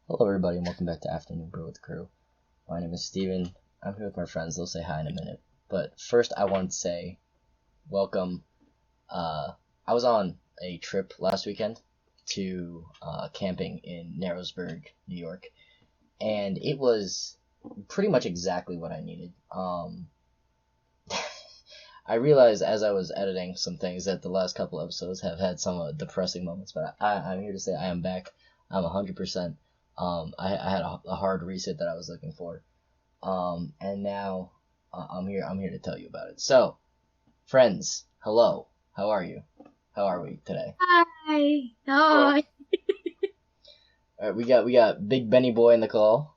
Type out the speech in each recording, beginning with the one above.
Hello, everybody, and welcome back to Afternoon Brew with the Crew. My name is Steven. I'm here with my friends. They'll say hi in a minute. But first, I want to say welcome. I was on a trip last weekend to camping in Narrowsburg, New York, and it was pretty much exactly what I needed. I realized as I was editing some things that the last couple episodes have had some depressing moments, but I'm here to say I am back. I'm 100%. I had a hard reset that I was looking for, and now I'm here. I'm here to tell you about it. So, friends, hello. How are you? How are we today? Hi. Hi. All right, we got Big Benny Boy in the call.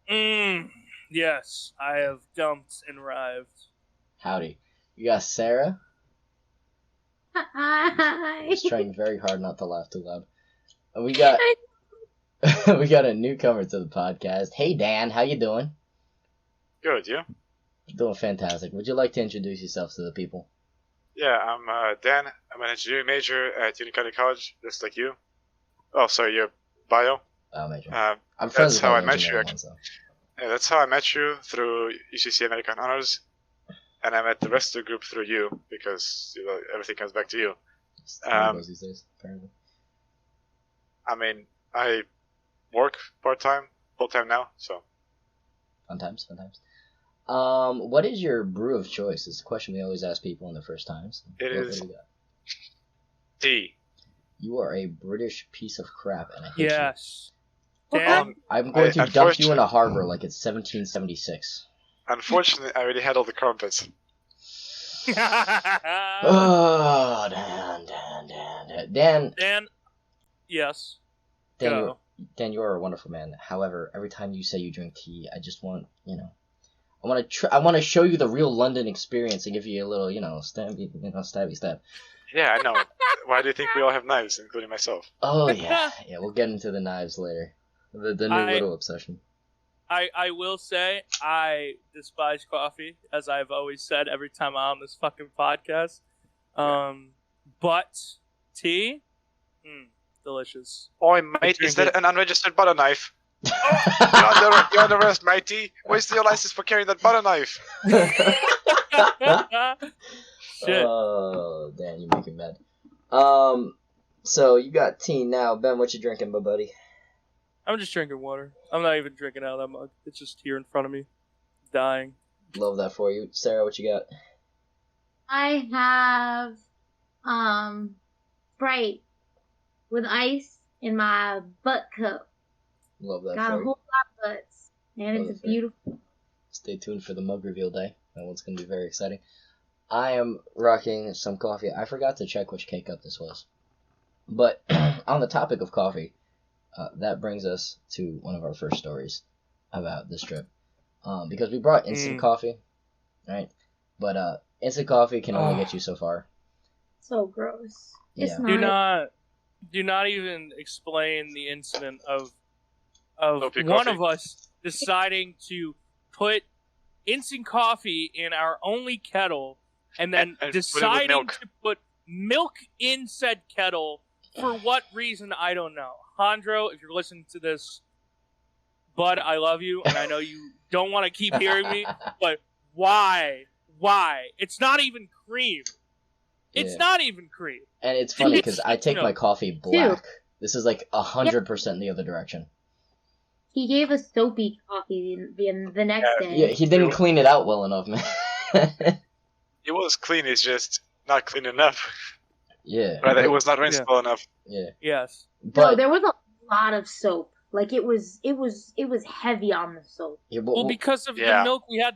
Yes, I have dumped and arrived. Howdy. You got Sarah. Hi. Just trying very hard not to laugh too loud. And we got we got a newcomer to the podcast. Hey Dan, how you doing? Good, you? Doing fantastic. Would you like to introduce yourself to the people? Yeah, I'm Dan. I'm an engineering major at Unicode College, just like you. Oh, sorry, your bio. Major. I'm friends that's with how all I the met you, engineering actually. ones, Yeah, that's how I met you through UCC American Honors, and I met the rest of the group through you because everything comes back to you. It's the way it goes these days, apparently. I mean, I work part-time, full-time now, so. Fun times. What is your brew of choice? It's a question we always ask people in their first times. It is what do we got? tea. You are a British piece of crap, and I hate you. Yes. Dan? I'm going to dump you in a harbor like it's 1776. Unfortunately, I already had all the crumpets. Oh, Dan. Dan? Yes. Dan, you are a wonderful man. However, every time you say you drink tea, I just want, I want to show you the real London experience and give you a little, stabby stab. Yeah, I know. Why do you think we all have knives, including myself? Oh, yeah. Yeah, we'll get into the knives later. The new little obsession. I will say, I despise coffee, as I've always said every time I'm on this fucking podcast. But tea? Delicious. Oi, mate, is that an unregistered butter knife? You're under arrest, matey. Where's your license for carrying that butter knife? Shit. Oh, Dan, you make me mad. So you got tea now. Ben, what you drinking, my buddy? I'm just drinking water. I'm not even drinking out of that mug. It's just here in front of me. Dying. Love that for you. Sarah, what you got? I have Sprite with ice in my butt cup. Love that Got for a you. whole lot of butts. And it's beautiful. Stay tuned for the mug reveal day. That one's going to be very exciting. I am rocking some coffee. I forgot to check which K-Cup this was. But on the topic of coffee, that brings us to one of our first stories about this trip. Because we brought instant coffee, right? But instant coffee can only get you so far. So gross. Yeah. It's not. Do not even explain the incident of OP one coffee. of us deciding to put instant coffee in our only kettle and then and deciding to put milk in said kettle. For what reason, I don't know. Hondro, if you're listening to this, bud, I love you, and I know you don't want to keep hearing me, but why? Why? It's not even cream. It's not even cream. And it's funny because I take my coffee black. This is like 100% the other direction. He gave us soapy coffee the next day. Yeah, he didn't clean it out well enough, man. It was clean, it's just not clean enough. Yeah. Rather, it was not rinsed well enough. Yeah. Yes. But no, there was a lot of soap. Like it was heavy on the soap. Yeah, well, because of the milk, we had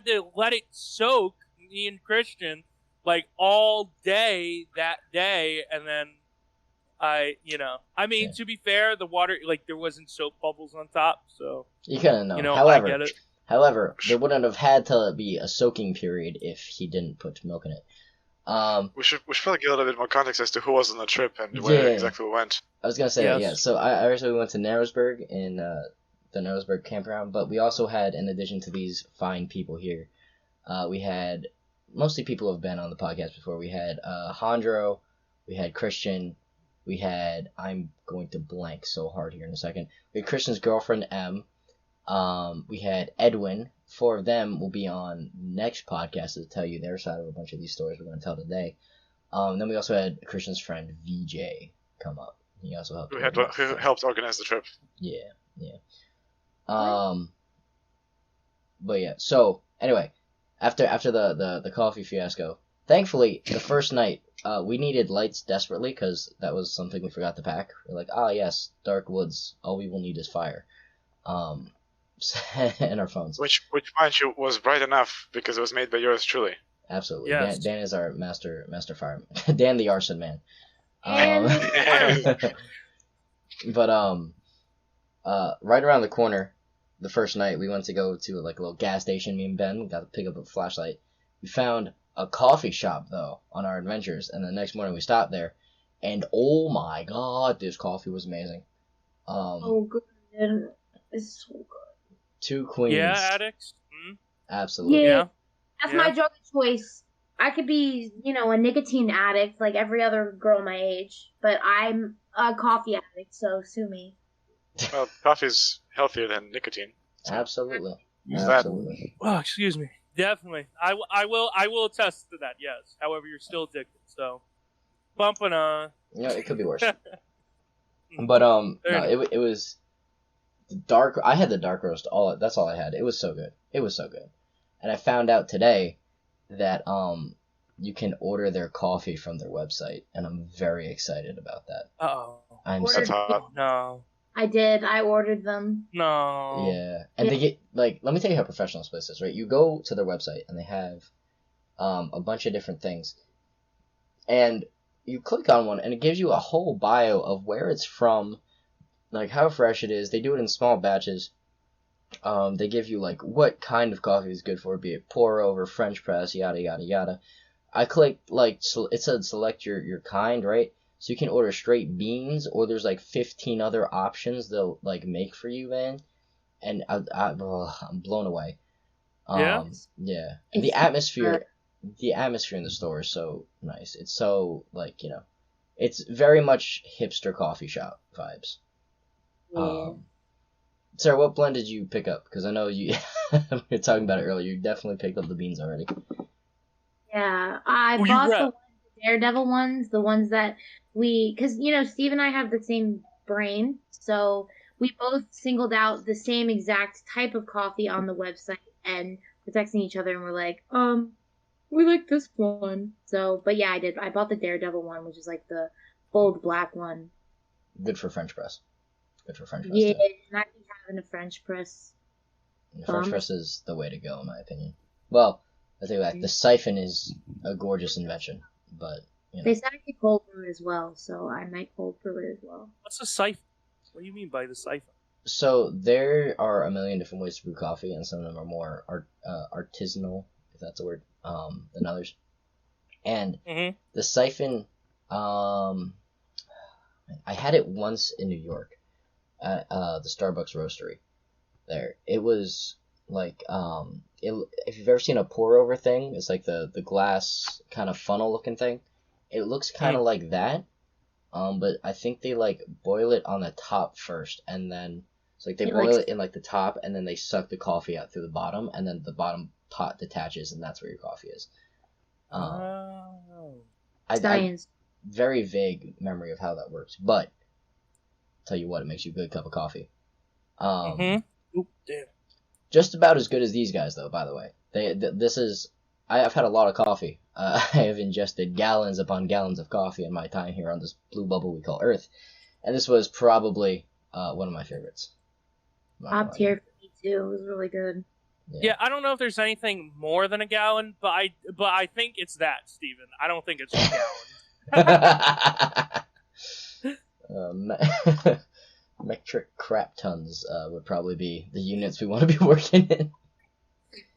to let it soak, me and Christian, like all day that day, and then to be fair, the water, like there wasn't soap bubbles on top, so you couldn't know. I get it. However, there wouldn't have had to be a soaking period if he didn't put milk in it. We should probably give a little bit more context as to who was on the trip and where exactly we went. I was gonna say So I originally went to Narrowsburg in the Narrowsburg campground, but we also had, in addition to these fine people here, we had mostly people who have been on the podcast before. We had Hondro, we had Christian, We had, I'm going to blank so hard here in a second. We had Christian's girlfriend, M. We had Edwin. 4 of them will be on next podcast to tell you their side of a bunch of these stories we're going to tell today. Then we also had Christian's friend, VJ, come up. He also helped. Who helped organize the trip. Yeah. But yeah, so anyway, after the coffee fiasco, thankfully the first night we needed lights desperately because that was something we forgot to pack. We're like, yes, dark woods. All we will need is fire, and our phones. Which mind you was bright enough because it was made by yours truly. Absolutely, Yes. Dan is our master fireman. Dan the arson man. But right around the corner, the first night we went to go to like a little gas station. Me and Ben, we got to pick up a flashlight. We found a coffee shop though on our adventures, and the next morning we stopped there, and oh my god, this coffee was amazing. good. It's so good. 2 queens. Yeah, addicts. Absolutely. Yeah. That's my drug of choice. I could be, a nicotine addict like every other girl my age, but I'm a coffee addict, so sue me. Well, coffee's healthier than nicotine. Absolutely. Use that. Absolutely. Oh, excuse me. Definitely. I will attest to that, yes. However, you're still addicted, so. Bumping on. It could be worse. But no, it was dark. I had the dark roast. That's all I had. It was so good. And I found out today that you can order their coffee from their website, and I'm very excited about that. No. I did. I ordered them. No. Yeah, and they get let me tell you how professional this place is. Right, you go to their website and they have a bunch of different things, and you click on one and it gives you a whole bio of where it's from, like how fresh it is. They do it in small batches. They give you like what kind of coffee is good for, be it pour over, French press, yada yada yada. I clicked it said select your kind, right? So you can order straight beans, or there's like 15 other options they'll like make for you, man. And I'm blown away. Yeah. And the atmosphere in the store is so nice. It's so it's very much hipster coffee shop vibes. Yeah. Sarah, what blend did you pick up? Because I know we were talking about it earlier. You definitely picked up the beans already. Yeah, I bought the Daredevil ones, the ones that because Steve and I have the same brain, so we both singled out the same exact type of coffee on the website, and we're texting each other, and we're like, we like this one. So, but yeah, I did. I bought the Daredevil one, which is like the bold black one. Good for French press. Yeah, and I think having a French press. The French press is the way to go, in my opinion. Well, I tell you what, the siphon is a gorgeous invention, but they said I could cold brew it as well, so I might cold brew it as well. What's a siphon? What do you mean by the siphon? So there are a million different ways to brew coffee, and some of them are more artisanal, if that's a word, than others. And the siphon, I had it once in New York at the Starbucks roastery. There, it was like if you've ever seen a pour over thing, it's like the glass kind of funnel looking thing. It looks kind of like that, but I think they boil it on the top first, and then it's like they boil it in the top, and then they suck the coffee out through the bottom, and then the bottom pot detaches, and that's where your coffee is. Science. Very vague memory of how that works, but tell you what, it makes you a good cup of coffee. Oop, damn. Just about as good as these guys, though. By the way, I've had a lot of coffee. I have ingested gallons upon gallons of coffee in my time here on this blue bubble we call Earth, and this was probably one of my favorites. Top tier for me too. It was really good. Yeah, I don't know if there's anything more than a gallon, but I think it's that, Steven. I don't think it's a gallon. Metric crap tons would probably be the units we want to be working in.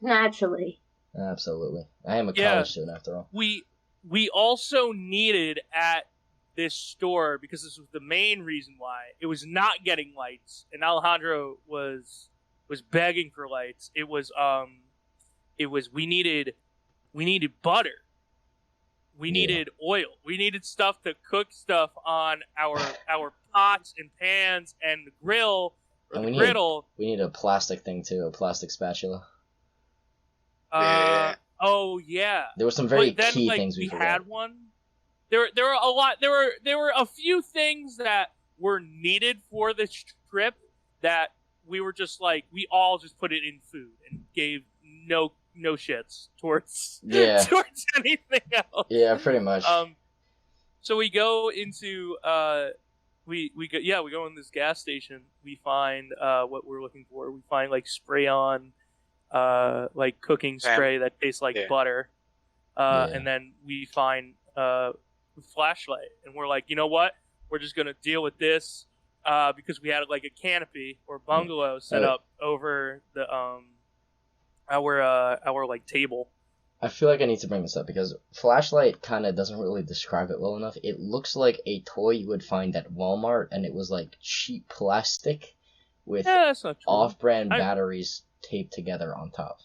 Naturally. Absolutely. I am a college student after all. We also needed at this store, because this was the main reason why, it was not getting lights, and Alejandro was begging for lights. It was we needed butter. We needed oil. We needed stuff to cook stuff on our pots and pans and the grill or the griddle. We need a plastic thing too, a plastic spatula. Oh yeah. There were some very key things we forgot. Had one. There were a lot. There were a few things that were needed for this trip that we were just like, we all just put it in food and gave no shits towards anything else. Yeah, pretty much. So we go into we go in this gas station. We find what we're looking for. We find like spray on like cooking spray that tastes like butter. And then we find flashlight, and we're like, you know what? We're just gonna deal with this because we had like a canopy or bungalow set up over the our like table. I feel like I need to bring this up because flashlight kind of doesn't really describe it well enough. It looks like a toy you would find at Walmart, and it was like cheap plastic with off-brand batteries taped together on top.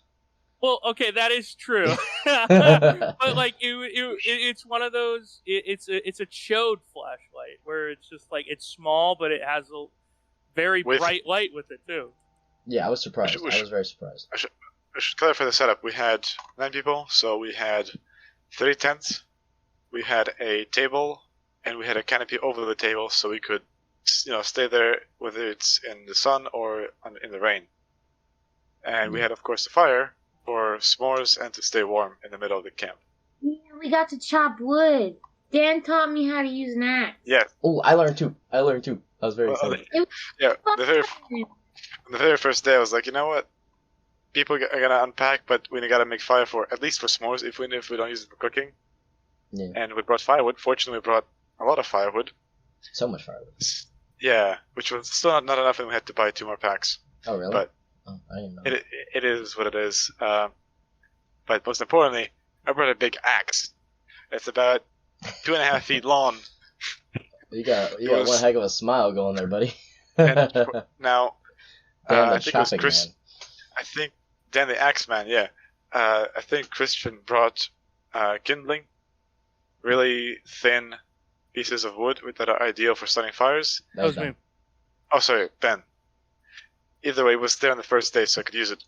Well, okay, that is true, but like it's one of those. It's a chode flashlight where it's just like it's small, but it has a very bright light with it too. Yeah, I was surprised. I was very surprised. I should clarify the setup. We had 9 people, so we had 3 tents, we had a table, and we had a canopy over the table, so we could, stay there whether it's in the sun or in the rain. And we had, of course, the fire for s'mores and to stay warm in the middle of the camp. Yeah, we got to chop wood. Dan taught me how to use an axe. Yeah. Oh, I learned too. I was very excited. The very first day, I was like, you know what? People are gonna unpack, but we gotta make fire at least for s'mores, if we don't use it for cooking. Yeah. And we brought firewood. Fortunately, we brought a lot of firewood. So much firewood. Yeah, which was still not enough, and we had to buy 2 more packs. Oh, really? But I didn't know. It is what it is. But most importantly, I brought a big axe. It's about 2.5 feet long. You got one heck of a smile going there, buddy. Now, I think it was Chris. Man. I think Dan the Axeman, yeah. I think Christian brought kindling, really thin pieces of wood that are ideal for starting fires. That was me. Oh, sorry, Ben. Either way, it was there on the first day, so I could use it.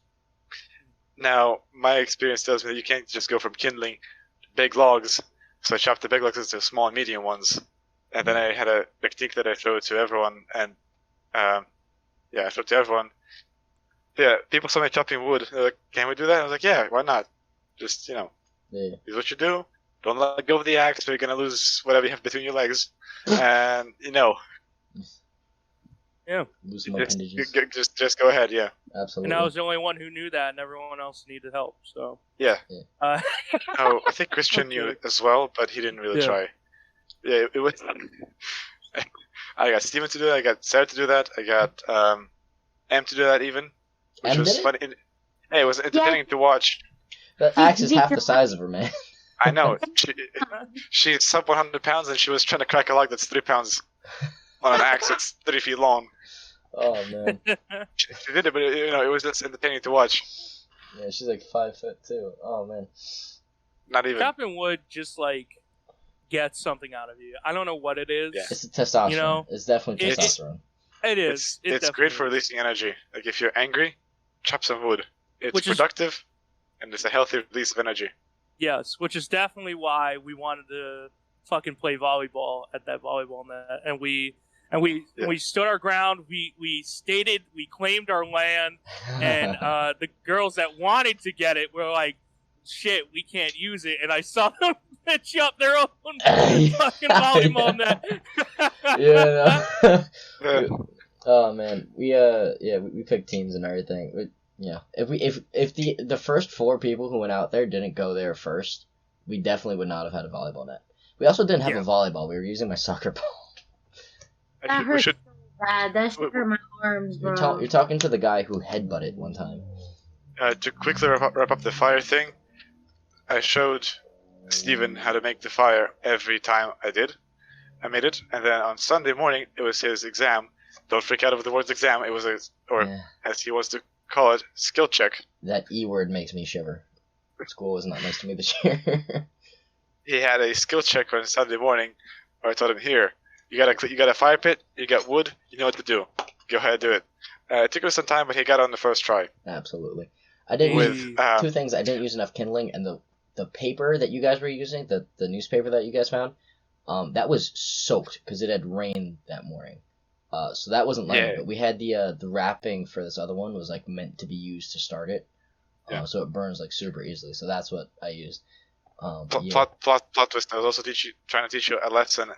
Now, my experience tells me that you can't just go from kindling to big logs, so I chopped the big logs into small and medium ones. And then I had a technique that I showed to everyone, and I showed to everyone. Yeah, people saw me chopping wood. They're like, can we do that? I was like, yeah, why not? Just, use what you do. Don't let go of the axe, or you're going to lose whatever you have between your legs. And, Yeah. Lose some appendages. Just go ahead, yeah. Absolutely. And I was the only one who knew that, and everyone else needed help, so. Yeah. I think Christian knew it as well, but he didn't really try. Yeah, it was... I got Steven to do that, I got Sarah to do that, I got Em to do that even. Which was funny. Hey, it was entertaining to watch. That axe is half the size of her, man. I know. She's sub 100 pounds, and she was trying to crack a log that's 3 pounds on an axe that's 3 feet long. Oh, man. She did it, but it was just entertaining to watch. Yeah, she's like 5 foot too. Oh, man. Not even. Chopping wood just gets something out of you. I don't know what it is. Yeah. It's a testosterone. It's definitely testosterone. It is. It's great for releasing energy. Like if you're angry, chop some wood. It's productive, and it's a healthy release of energy. Yes, which is definitely why we wanted to fucking play volleyball at that volleyball net, and we stood our ground. We claimed our land, and the girls that wanted to get it were like, "Shit, we can't use it." And I saw them pitch up their own fucking volleyball net. Oh man, we picked teams and everything. If the first 4 people who went out there didn't go there first, we definitely would not have had a volleyball net. We also didn't have a volleyball. We were using my soccer ball. That hurt so bad. That should hurt my arms, bro. You're talking to the guy who headbutted one time. To quickly wrap up the fire thing, I showed Steven how to make the fire every time I made it, and then on Sunday morning, it was his exam. Don't freak out over the words exam. It was as he wants to call it, skill check. That E word makes me shiver. School was not nice to me this year. he had a skill check on Sunday morning where I told him, here, you got a fire pit, you got wood, you know what to do. Go ahead and do it. It took us some time, but he got it on the first try. Absolutely. I didn't use two things. I didn't use enough kindling, and the paper that you guys were using, the newspaper that you guys found, that was soaked because it had rained that morning. So that wasn't lighting, but we had the wrapping for this other one was like meant to be used to start it. So it burns like super easily. So that's what I used. Plot twist. I was also trying to teach you a lesson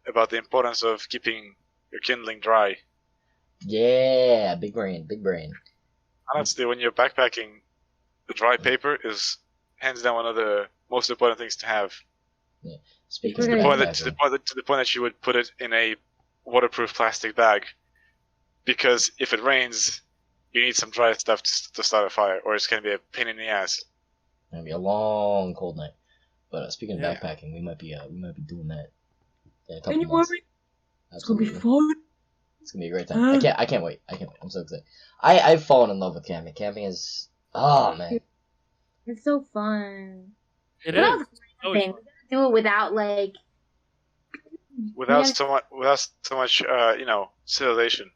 about the importance of keeping your kindling dry. Yeah, big brain. Honestly, when you're backpacking, the dry paper is hands down one of the most important things to have. Yeah. Speaking to the point that you would put it in a waterproof plastic bag, because if it rains, you need some dry stuff to start a fire, or it's going to be a pain in the ass. It's gonna be a long, cold night. But speaking of backpacking, we might be doing that in a couple months. Absolutely. It's gonna be fun. It's gonna be a great time. I can't wait. I'm so excited. I've fallen in love with camping. Camping is man. It's so fun. It is. Do it without so much civilization.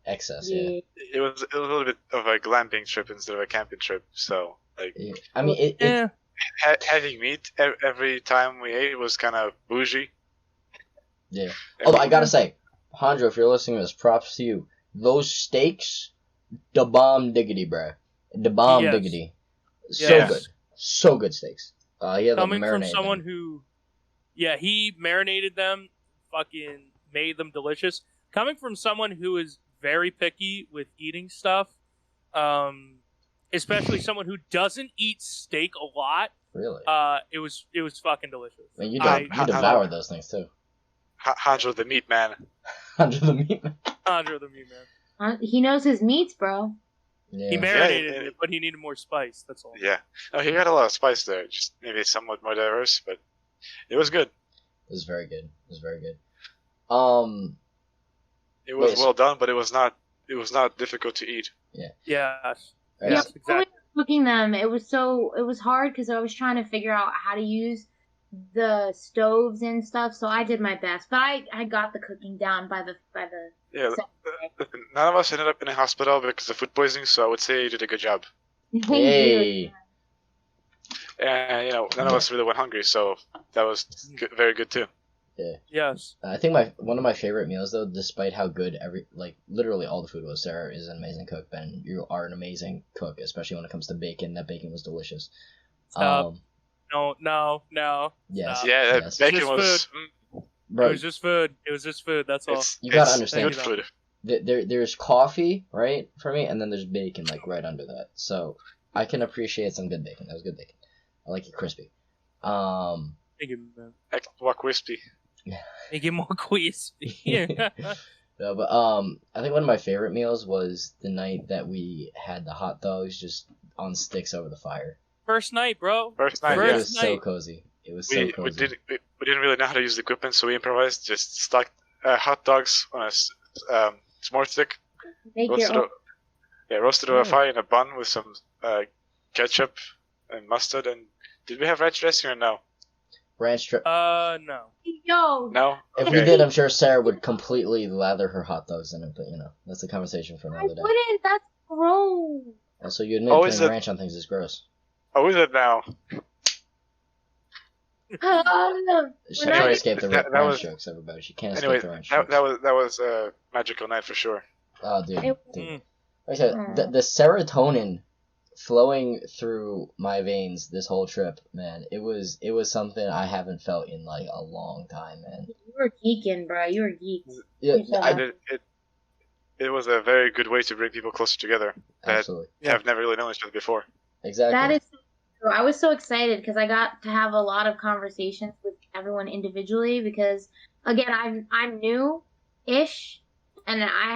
Excess, yeah. It was a little bit of a glamping trip instead of a camping trip. So I mean, having meat every time we ate was kind of bougie. Yeah. Although I gotta say, Handro, if you're listening to this, props to you. Those steaks, the bomb diggity, bruh. The bomb diggity. So good. So good steaks. Coming from someone who, he marinated them, fucking made them delicious. Coming from someone who is very picky with eating stuff, especially someone who doesn't eat steak a lot. Really? It was fucking delicious. I mean, you devoured those things too. Handro the meat man. Handro the meat man. Handro the meat man. He knows his meats, bro. Yeah. He marinated it, but he needed more spice. That's all. Yeah. No, he got a lot of spice there. Just maybe somewhat more diverse, but it was good. It was very good. It was well done, but it was not difficult to eat. Yeah. Yes. Yes, exactly. Cooking them, it was hard because I was trying to figure out how to use the stoves and stuff. So I did my best, but I got the cooking down by the. Yeah. None of us ended up in a hospital because of food poisoning, so I would say you did a good job. Hey. And none of us really went hungry, so that was very good too. Yeah. Yes. I think one of my favorite meals though, despite how good literally all the food was. Sarah is an amazing cook. Ben, you are an amazing cook, especially when it comes to bacon. That bacon was delicious. No. Yes. Stop. Yeah, that bacon was. Bro, it was just food. That's all. You gotta understand. Good food. There's coffee, right, for me, and then there's bacon right under that. So I can appreciate some good bacon. That was good bacon. I like it crispy. Thank you, man. More crispy. Make it more crispy. No, but I think one of my favorite meals was the night that we had the hot dogs just on sticks over the fire. First night, bro. First night. It was so cozy. It was so cozy. We didn't really know how to use the equipment, so we improvised. Just stuck hot dogs on a s'more stick. Roasted over a fire in a bun with some ketchup and mustard. And did we have ranch dressing or no? Ranch dressing? No. Yo. No. If we did, I'm sure Sarah would completely lather her hot dogs in it. But that's a conversation for another day. I wouldn't. That's gross. Also, you admit putting ranch on things is gross. Oh, is it now? She can't escape the ranch jokes, everybody. She can't escape the ranch jokes. That was a magical night for sure. Oh, dude. Like I said, the serotonin flowing through my veins this whole trip, man, it was something I haven't felt in a long time, man. You were geeking, bro. You were geek. Yeah, it was a very good way to bring people closer together. Absolutely. I've never really known each other before. Exactly. That is so true. I was so excited because I got to have a lot of conversations with everyone individually because, again, I'm new-ish. And I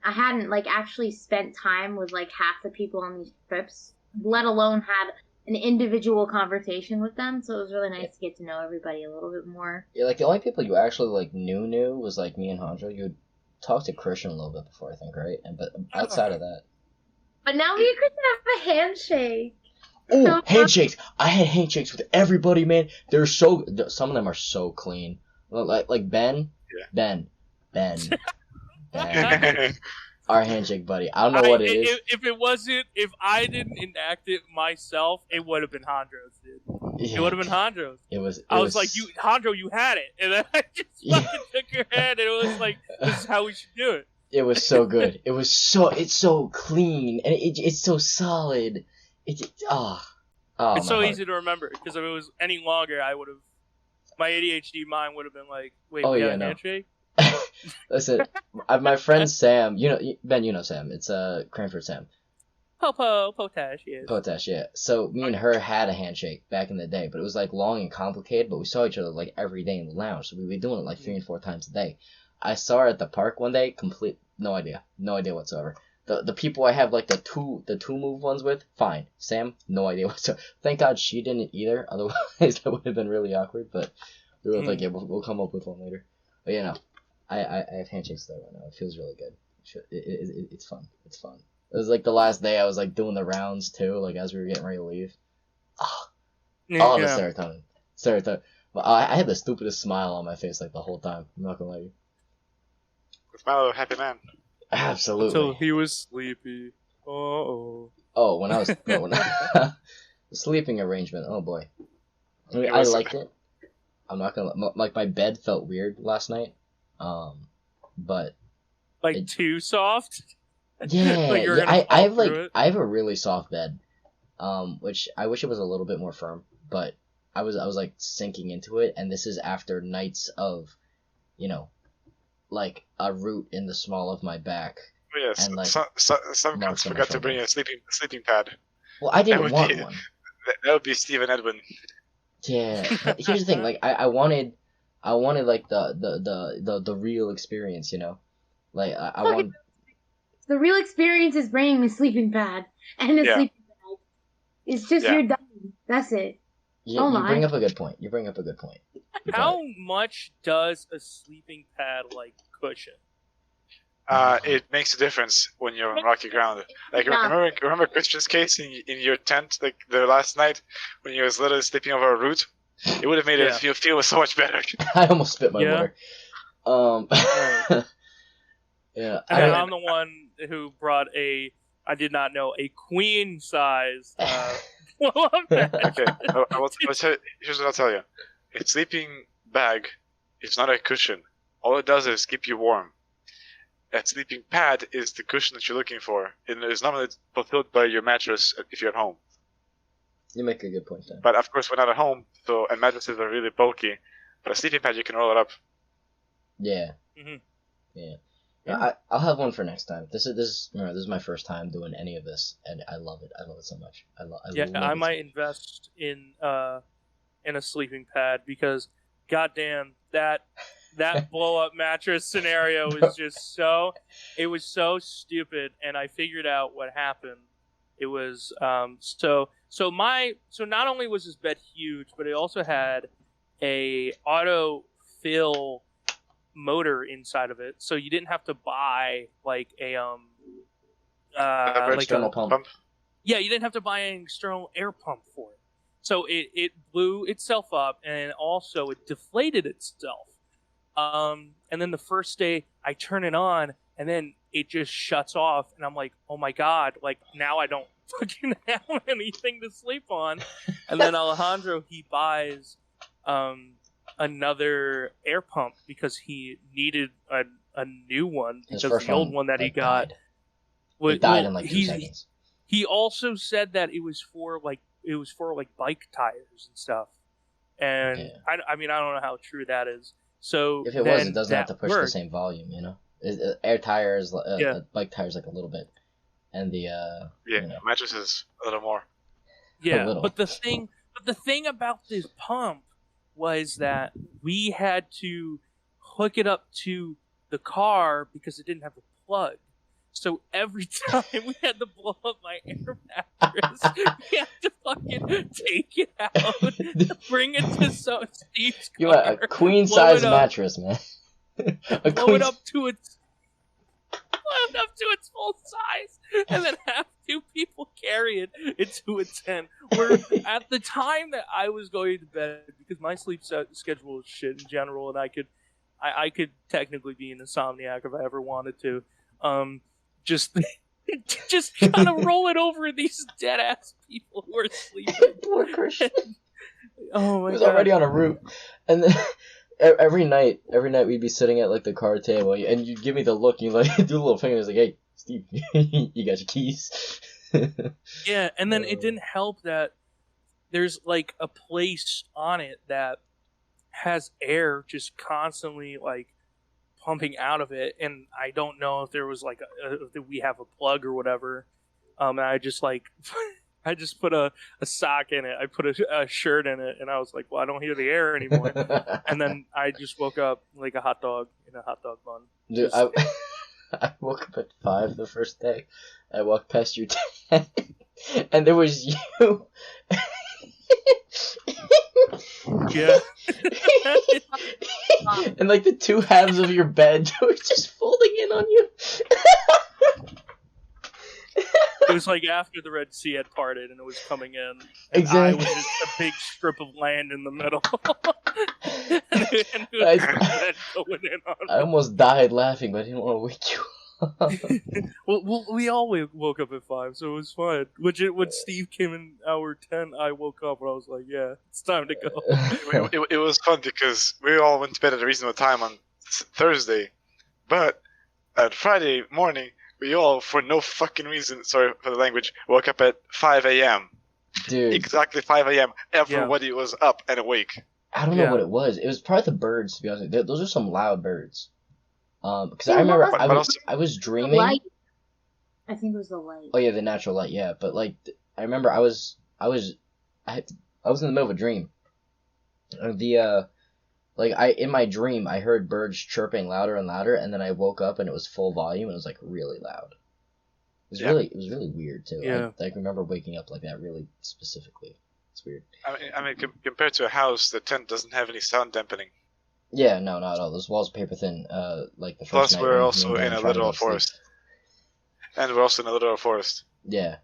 hadn't actually spent time with half the people on these trips, let alone had an individual conversation with them. So it was really nice to get to know everybody a little bit more. Yeah, the only people you actually knew was me and Handro. You would talk to Christian a little bit before, I think, right? But outside of that. But now we could have a handshake. Oh, handshakes! I had handshakes with everybody, man. They're so. Some of them are so clean. Like Ben. Yeah. Ben. Our handshake buddy. I don't know what it is. If I didn't enact it myself, it would have been Hondro's, dude. Yeah. It would have been Hondro's. I was like, Hondro, you had it, and then I just fucking took your hand, and it was like, this is how we should do it. It was so good. It's so clean and it's so solid. It's so easy to remember because if it was any longer, I would have. My ADHD mind would have been like, wait, we got a handshake? Listen, my friend Sam, Ben, you know Sam. It's Cranford Sam. Potash, yes. Potash, yeah. So me and her had a handshake back in the day, but it was like long and complicated. But we saw each other like every day in the lounge, so we'd be doing it like 3 and 4 times a day. I saw her at the park one day. No idea whatsoever. The people I have like the two move ones with, fine. Sam, no idea whatsoever. Thank God she didn't either. Otherwise, that would have been really awkward. But we were like, yeah, we'll come up with one later. But I have handshakes there right now. It feels really good. It's fun. It's fun. It was like the last day I was like doing the rounds too, like as we were getting ready to leave. The serotonin. But I had the stupidest smile on my face like the whole time. I'm not gonna lie to you. The smile of a happy man. Absolutely. Until he was sleepy. Oh, when I was the sleeping arrangement. Oh boy. I mean, I liked it. I'm not gonna like my bed felt weird last night. But too soft. Yeah, I have a really soft bed, which I wish it was a little bit more firm, but I was like sinking into it, and this is after nights of, like a root in the small of my back. Oh, yes, and, like, some cunts forgot to bring a sleeping pad. Well, I didn't want one. That would be Steve and Edwin. Yeah, here's the thing. Like I wanted like the real experience, Like I want. The real experience is bringing a sleeping pad and a sleeping bag. It's just you're done. That's it. Yeah, you bring up a good point. How much does a sleeping pad cushion? It makes a difference when you're on rocky ground. Like remember Christian's case in your tent, like the last night when he was literally sleeping over a root. It would have made it feel so much better. I almost spit my water. Yeah, I'm the one who brought I did not know, a queen size. Okay, here's what I'll tell you. A sleeping bag is not a cushion. All it does is keep you warm. A sleeping pad is the cushion that you're looking for. It is normally fulfilled by your mattress if you're at home. You make a good point there. But of course, we're not at home, and mattresses are really bulky. But a sleeping pad, you can roll it up. Yeah. Mm-hmm. Yeah. I'll have one for next time. This is my first time doing any of this, and I love it. I love it so much. I might invest in a sleeping pad because, goddamn, that blow up mattress scenario was just so stupid, and I figured out what happened. It was so not only was his bed huge, but it also had a auto fill motor inside of it, so you didn't have to buy external pump. Yeah, you didn't have to buy an external air pump for it. So it blew itself up, and also it deflated itself. And then the first day I turn it on, and then it just shuts off, and I'm like, oh my god, like now I don't fucking have anything to sleep on. And then Alejandro, he buys another air pump because he needed a new one because the old one that he got died in 2 seconds. He also said that it was for bike tires and stuff, and I mean I don't know how true that is. So if it was, it doesn't have to push the same volume, Air tires, bike tires like a little bit, and the mattresses a little more. Yeah, but the thing about this pump was that we had to hook it up to the car because it didn't have a plug. So every time we had to blow up my air mattress, we had to fucking take it out, bring it to Steve's car. You want a queen size mattress, man. Blow it up to its full size, and then have two people carry it into a 10. Where at the time that I was going to bed, because my sleep schedule is shit in general, and I could technically be an insomniac if I ever wanted to. Just kind of rolling over these dead ass people who are sleeping. Poor Christian. Oh my He was god! already on a route, and then every night we'd be sitting at like the card table, and you'd give me the look. And you like do a little finger. It's like, hey, Steve, you got your keys. Yeah, and then it didn't help that there's like a place on it that has air just constantly like pumping out of it, and I don't know if there was like if we have a plug or whatever. And I just like I just put a sock in it. I put a shirt in it, and I was like, well, I don't hear the air anymore. And then I just woke up like a hot dog in a hot dog bun. Dude, I woke up at 5 the first day. I walked past your tent, and there was you. Yeah. And like the two halves of your bed were just folding in on you. It was like after the Red Sea had parted and it was coming in. And Exactly. I was just a big strip of land in the middle. and it was bed going in on me. I almost died laughing, but I didn't want to wake you up. Well, we all woke up at 5, so it was fine. When Steve came in hour 10, I woke up and I was like, yeah, it's time to go. It was fun because we all went to bed at a reasonable time on Thursday, but at Friday morning, we all, for no fucking reason, sorry for the language, woke up at 5 a.m. Dude. Exactly 5 a.m. Everybody was up and awake. I don't know what it was. It was probably the birds, to be honest. Those are some loud birds. Because I Yeah, remember what I was The dreaming. light. I think it was the light. Oh yeah, the natural light. Yeah, but like I remember I was in the middle of a dream. In my dream I heard birds chirping louder and louder, and then I woke up and it was full volume and it was like really loud. It was really weird too. Yeah. I remember waking up like that really specifically. It's weird. I mean, compared to a house, the tent doesn't have any sound dampening. Yeah, no, not at all. Those walls are paper thin. Like the first Plus, night. we're also in a literal forest. And we're also in a literal forest. Yeah.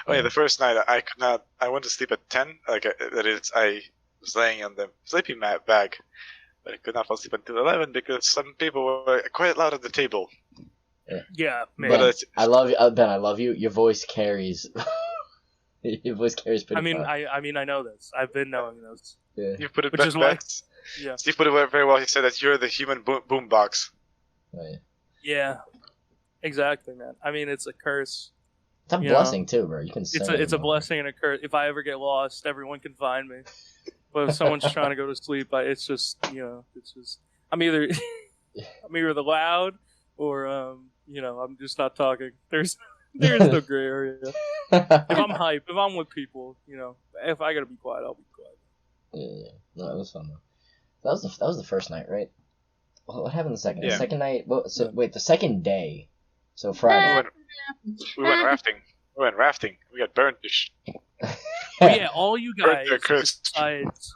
Oh yeah, the first night I could not. I went to sleep at 10. I was laying on the sleeping mat bag, but I could not fall asleep until 11 because some people were quite loud at the table. Yeah, man. Ben, I love you, Ben. I love you. Your voice carries. Your voice carries pretty far. I know this. I've been knowing this. Yeah. You put it Which back. is why. Yeah. Steve put it very well. He said that you're the human boombox. Oh, yeah. Yeah. Exactly, man. I mean, it's a curse. It's a blessing too, bro. You can. It's a blessing and a curse. If I ever get lost, everyone can find me. But if someone's trying to go to sleep, it's just I'm either the loud or I'm just not talking. There's no gray area. If I'm hype, if I'm with people, if I gotta be quiet, I'll be quiet. Yeah. No, it was fun though. That was the first night, right? What happened the second? Yeah. The second night. Wait, the second day. So Friday. We went rafting. We got burned. Yeah, all you guys besides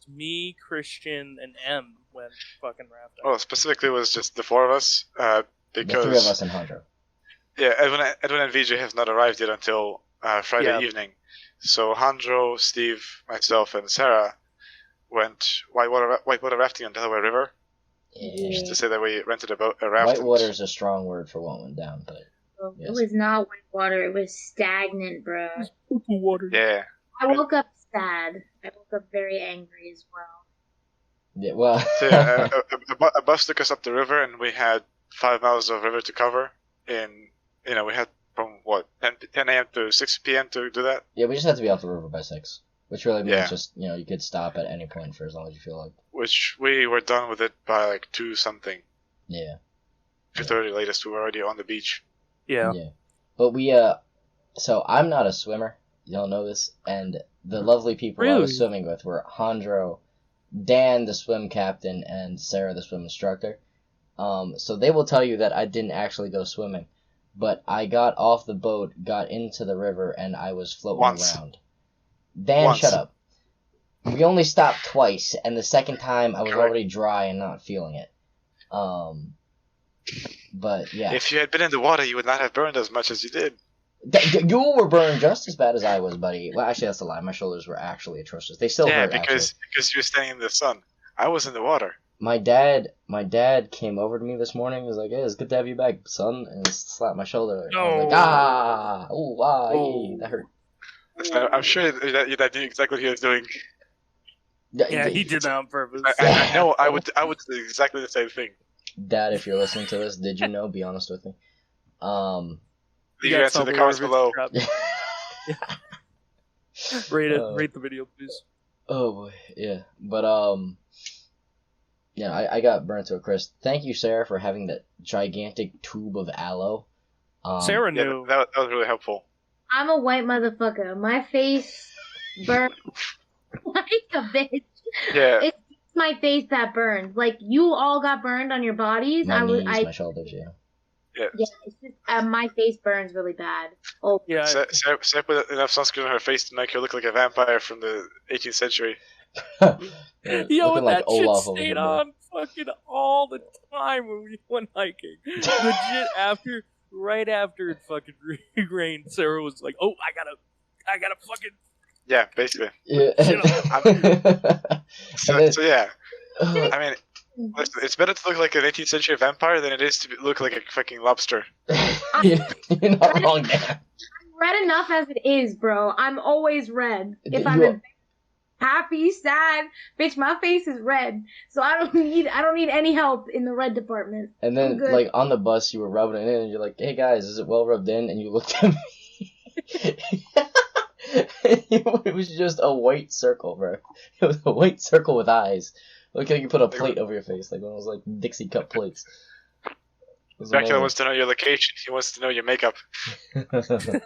me, Christian, and M went fucking rafting. Well, specifically, it was just the four of us. Because the three of us and Hondro. Yeah, Edwin and VJ have not arrived yet until Friday evening. So Hondro, Steve, myself, and Sarah went whitewater rafting on Delaware River. Yeah. Just to say that we rented a raft. Whitewater is a strong word for what went down, but It was not white water. It was stagnant, bro. Water. Yeah. I woke up sad. I woke up very angry as well. Yeah, well. So, a bus took us up the river, and we had 5 miles of river to cover. And we had from 10 a.m. to 6 p.m. to do that. Yeah, we just had to be off the river by 6, which really means just you could stop at any point for as long as you feel like. Which we were done with it by like 2 something. Yeah. 2:30 latest. We were already on the beach. Yeah. Yeah. But so I'm not a swimmer. You don't know this. And the lovely people I was swimming with were Hondro, Dan, the swim captain, and Sarah, the swim instructor. So they will tell you that I didn't actually go swimming. But I got off the boat, got into the river, and I was floating around. Dan, shut up. We only stopped twice, and the second time I was already dry and not feeling it. But yeah, If you had been in the water, you would not have burned as much as you did. You were burned just as bad as I was, buddy. Well, actually, that's a lie. My shoulders were actually atrocious. They still hurt. because you were standing in the sun. I was in the water. My dad came over to me this morning. He was like, "Hey, it's good to have you back, son," and he slapped my shoulder. No. I was like, "Ah, ooh, ah, yay, that hurt." I'm sure that knew exactly what he was doing. Yeah, he did that on purpose. I know. I would do exactly the same thing. Dad, if you're listening to this, did you know? Be honest with me. Leave your answer in the comments below. Rate the video, please. Oh boy, yeah, but yeah, I got burnt to a crisp. Thank you, Sarah, for having that gigantic tube of aloe. Sarah Yeah, knew. that was really helpful. I'm a white motherfucker. My face burns like a bitch. Yeah. It's my face that burns. Like, you all got burned on your bodies. My knees, my shoulders, yeah. Yeah, it's just my face burns really bad. Oh, Yeah. Sarah put enough sunscreen on her face to make her look like a vampire from the 18th century. Yeah, Yo, looking that shit Olaf over stayed here. on fucking all the time when we went hiking. Legit, right after it fucking rained, Sarah was like, "Oh, I gotta fucking." Yeah, basically. Yeah. So yeah, I mean, listen, it's better to look like an 18th century vampire than it is to look like a fucking lobster. You're not wrong, Dan. I'm red enough as it is, bro. I'm always red. If You I'm are- happy, sad, bitch, my face is red. So I don't need any help in the red department. And I'm then, good. like, on the bus, you were rubbing it in, and you're like, "Hey, guys, is it well rubbed in?" And you looked at me. It was just a white circle, bro. It was a white circle with eyes. Look like you put a plate over your face, like one of those, like, Dixie cup plates. It was Dracula wants to know your location. He wants to know your makeup. amazing.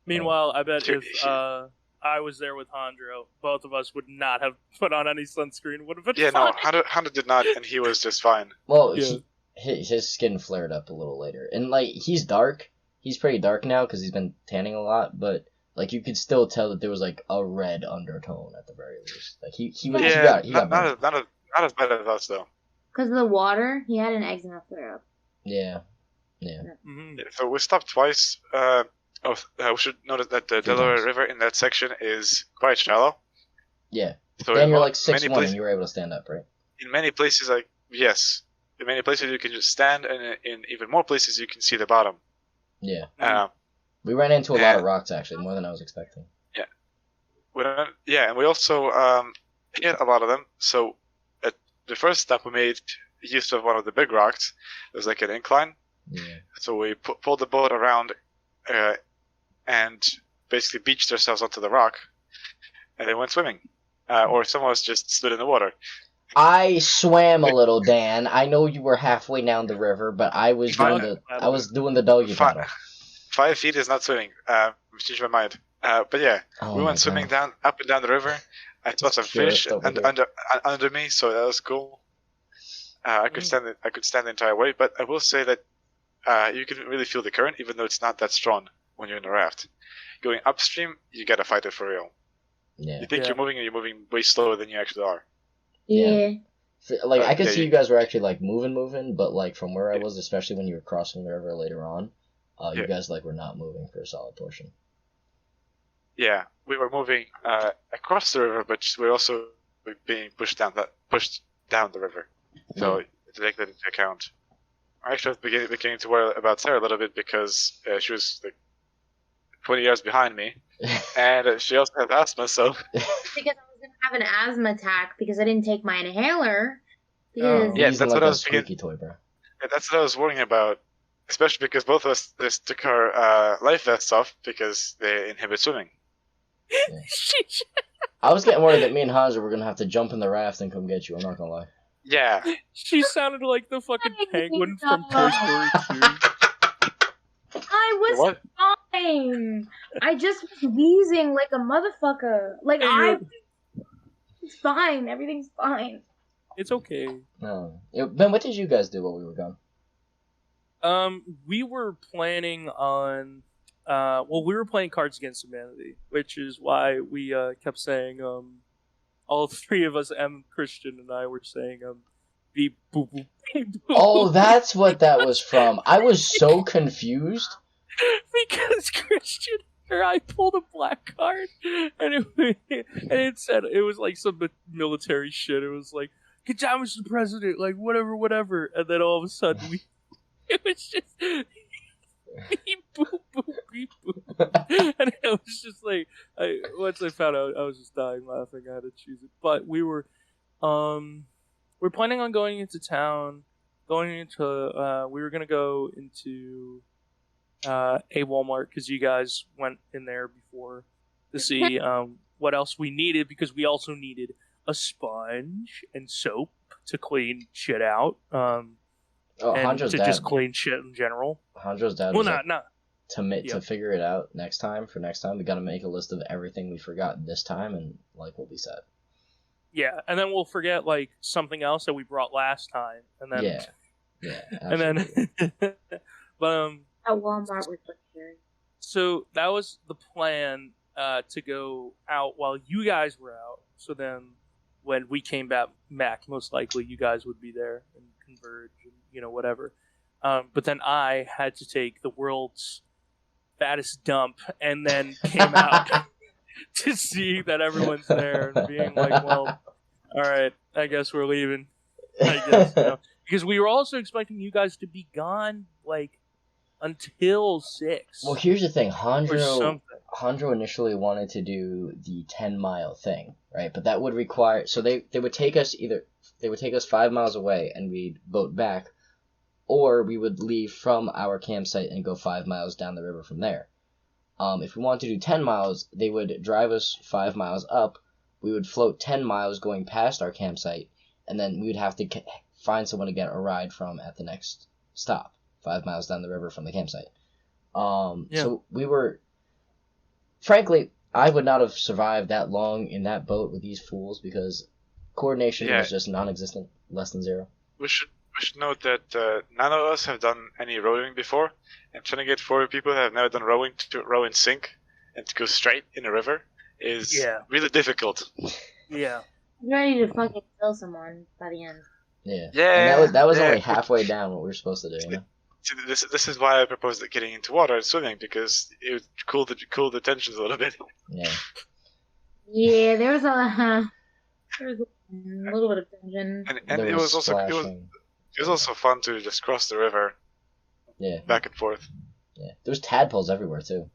Meanwhile, I bet if I was there with Hondro, both of us would not have put on any sunscreen. Would have been Yeah, fine. no, Honda did not, and he was just fine. Well, Yeah. his skin flared up a little later. And, like, he's dark. He's pretty dark now because he's been tanning a lot, but, like, you could still tell that there was, like, a red undertone at the very least. Like, he got burned. not as bad as us, though. Because of the water, he had an eczema flare up. Yeah. Mhm. Yeah, so we stopped twice. We should note that the Delaware times. River in that section is quite shallow. Yeah. So Dan, in you're like many 6'1", and you were able to stand up, right? in many places, yes. In many places you can just stand, and in even more places you can see the bottom. Yeah. Uh, We ran into a lot of and- rocks, actually, more than I was expecting. and we also hit a lot of them. So at the first stop, we made use of one of the big rocks. It was like an incline. Yeah. So we pulled the boat around and basically beached ourselves onto the rock, and then went swimming. Or some of us just stood in the water. I swam a little, Dan. I know you were halfway down the river, but I was doing the doggy paddle. 5 feet is not swimming. Changed my mind. But yeah, Oh we my went swimming God. up and down the river. I saw some fish Purist over here. under me, so that was cool. I could stand the entire way, but I will say that you can really feel the current, even though it's not that strong when you're in a raft. Going upstream, you gotta fight it for real. Yeah. You think Yeah. you're moving, and you're moving way slower than you actually are. Yeah. Like, I could Yeah, see you guys were actually, like, moving, but, like, from where I was, especially when you were crossing the river later on, you Yeah. guys, like, were not moving for a solid portion. Yeah, we were moving across the river, but we were also being pushed down the river. So to take that into account. Actually, I was beginning to worry about Sarah a little bit because she was like 20 yards behind me, and she also has asthma. So Because I was going to have an asthma attack because I didn't take my inhaler. Because Yeah, Using, that's like, what I a was thinking. squeaky toy, bro. that's what I was worrying about, especially because both of us just took our life vests off because they inhibit swimming. I was getting worried that me and Hansa were gonna have to jump in the raft and come get you. I'm not gonna lie. Yeah, She sounded like the fucking penguin from Toy Story 2. I was what? fine. I just was wheezing like a motherfucker. Like, it's fine. Everything's fine. It's okay. No. Ben, what did you guys do while we were gone? We were planning on, we were playing Cards Against Humanity, which is why we kept saying, all three of us, Christian and I, were saying, beep boop boop beep boop. Oh, that's what that was from. I was so confused. Because Christian or I pulled a black card and it said it was like some military shit. It was like, "Good job, Mr. President," like whatever. And then all of a sudden it was just beep boop boop beep boop. And it was just like once I found out, I was just dying laughing. I had to choose it. But we're planning on going into town, we were gonna go into a Walmart because you guys went in there before to see what else we needed, because we also needed a sponge and soap to clean shit out, and Hanjo's to dad. just clean shit in general. Hanjo's dad Well, was like, not. to figure it out next time. For next time, we got to make a list of everything we forgot this time, and like we'll be set. Yeah, and then we'll forget like something else that we brought last time, and then yeah, and then but At Walmart with Butcher. So that was the plan, to go out while you guys were out. So then, when we came back, most likely you guys would be there and converge, and whatever. But then I had to take the world's fattest dump, and then came out to see that everyone's there and being like, "Well, all right, I guess we're leaving." I guess because we were also expecting you guys to be gone, like, until 6. Well, here's the thing. Or Handro initially wanted to do the 10-mile thing, right? But that would require... So they would take us 5 miles away and we'd boat back, or we would leave from our campsite and go 5 miles down the river from there. If we wanted to do 10 miles, they would drive us 5 miles up, we would float 10 miles going past our campsite, and then we would have to find someone to get a ride from at the next stop. 5 miles down the river from the campsite. So we were... Frankly, I would not have survived that long in that boat with these fools because coordination was just non-existent, less than 0. We should note that none of us have done any rowing before, and trying to get 4 people who have never done rowing to row in sync and to go straight in a river is really difficult. Yeah. I'm ready to fucking kill someone by the end. Yeah. And that was only halfway down what we were supposed to do, you know? See, this is why I proposed getting into water and swimming, because it would cool the tensions a little bit. Yeah. Yeah, there was a little bit of tension. And it was also fun to just cross the river. Yeah. Back and forth. Yeah. There was tadpoles everywhere too.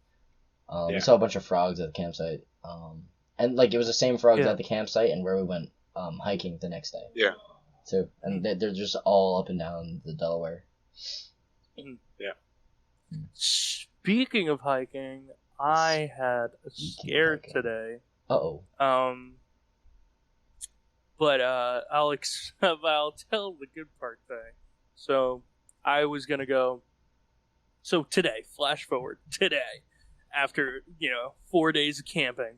We saw a bunch of frogs at the campsite. And like it was the same frogs at the campsite and where we went hiking the next day. Yeah. Too. And they're just all up and down the Delaware. Yeah. Speaking of hiking, I had a scare today. Uh-oh. But I'll tell the good part thing. So I was gonna go. So today, flash forward today, after 4 days of camping,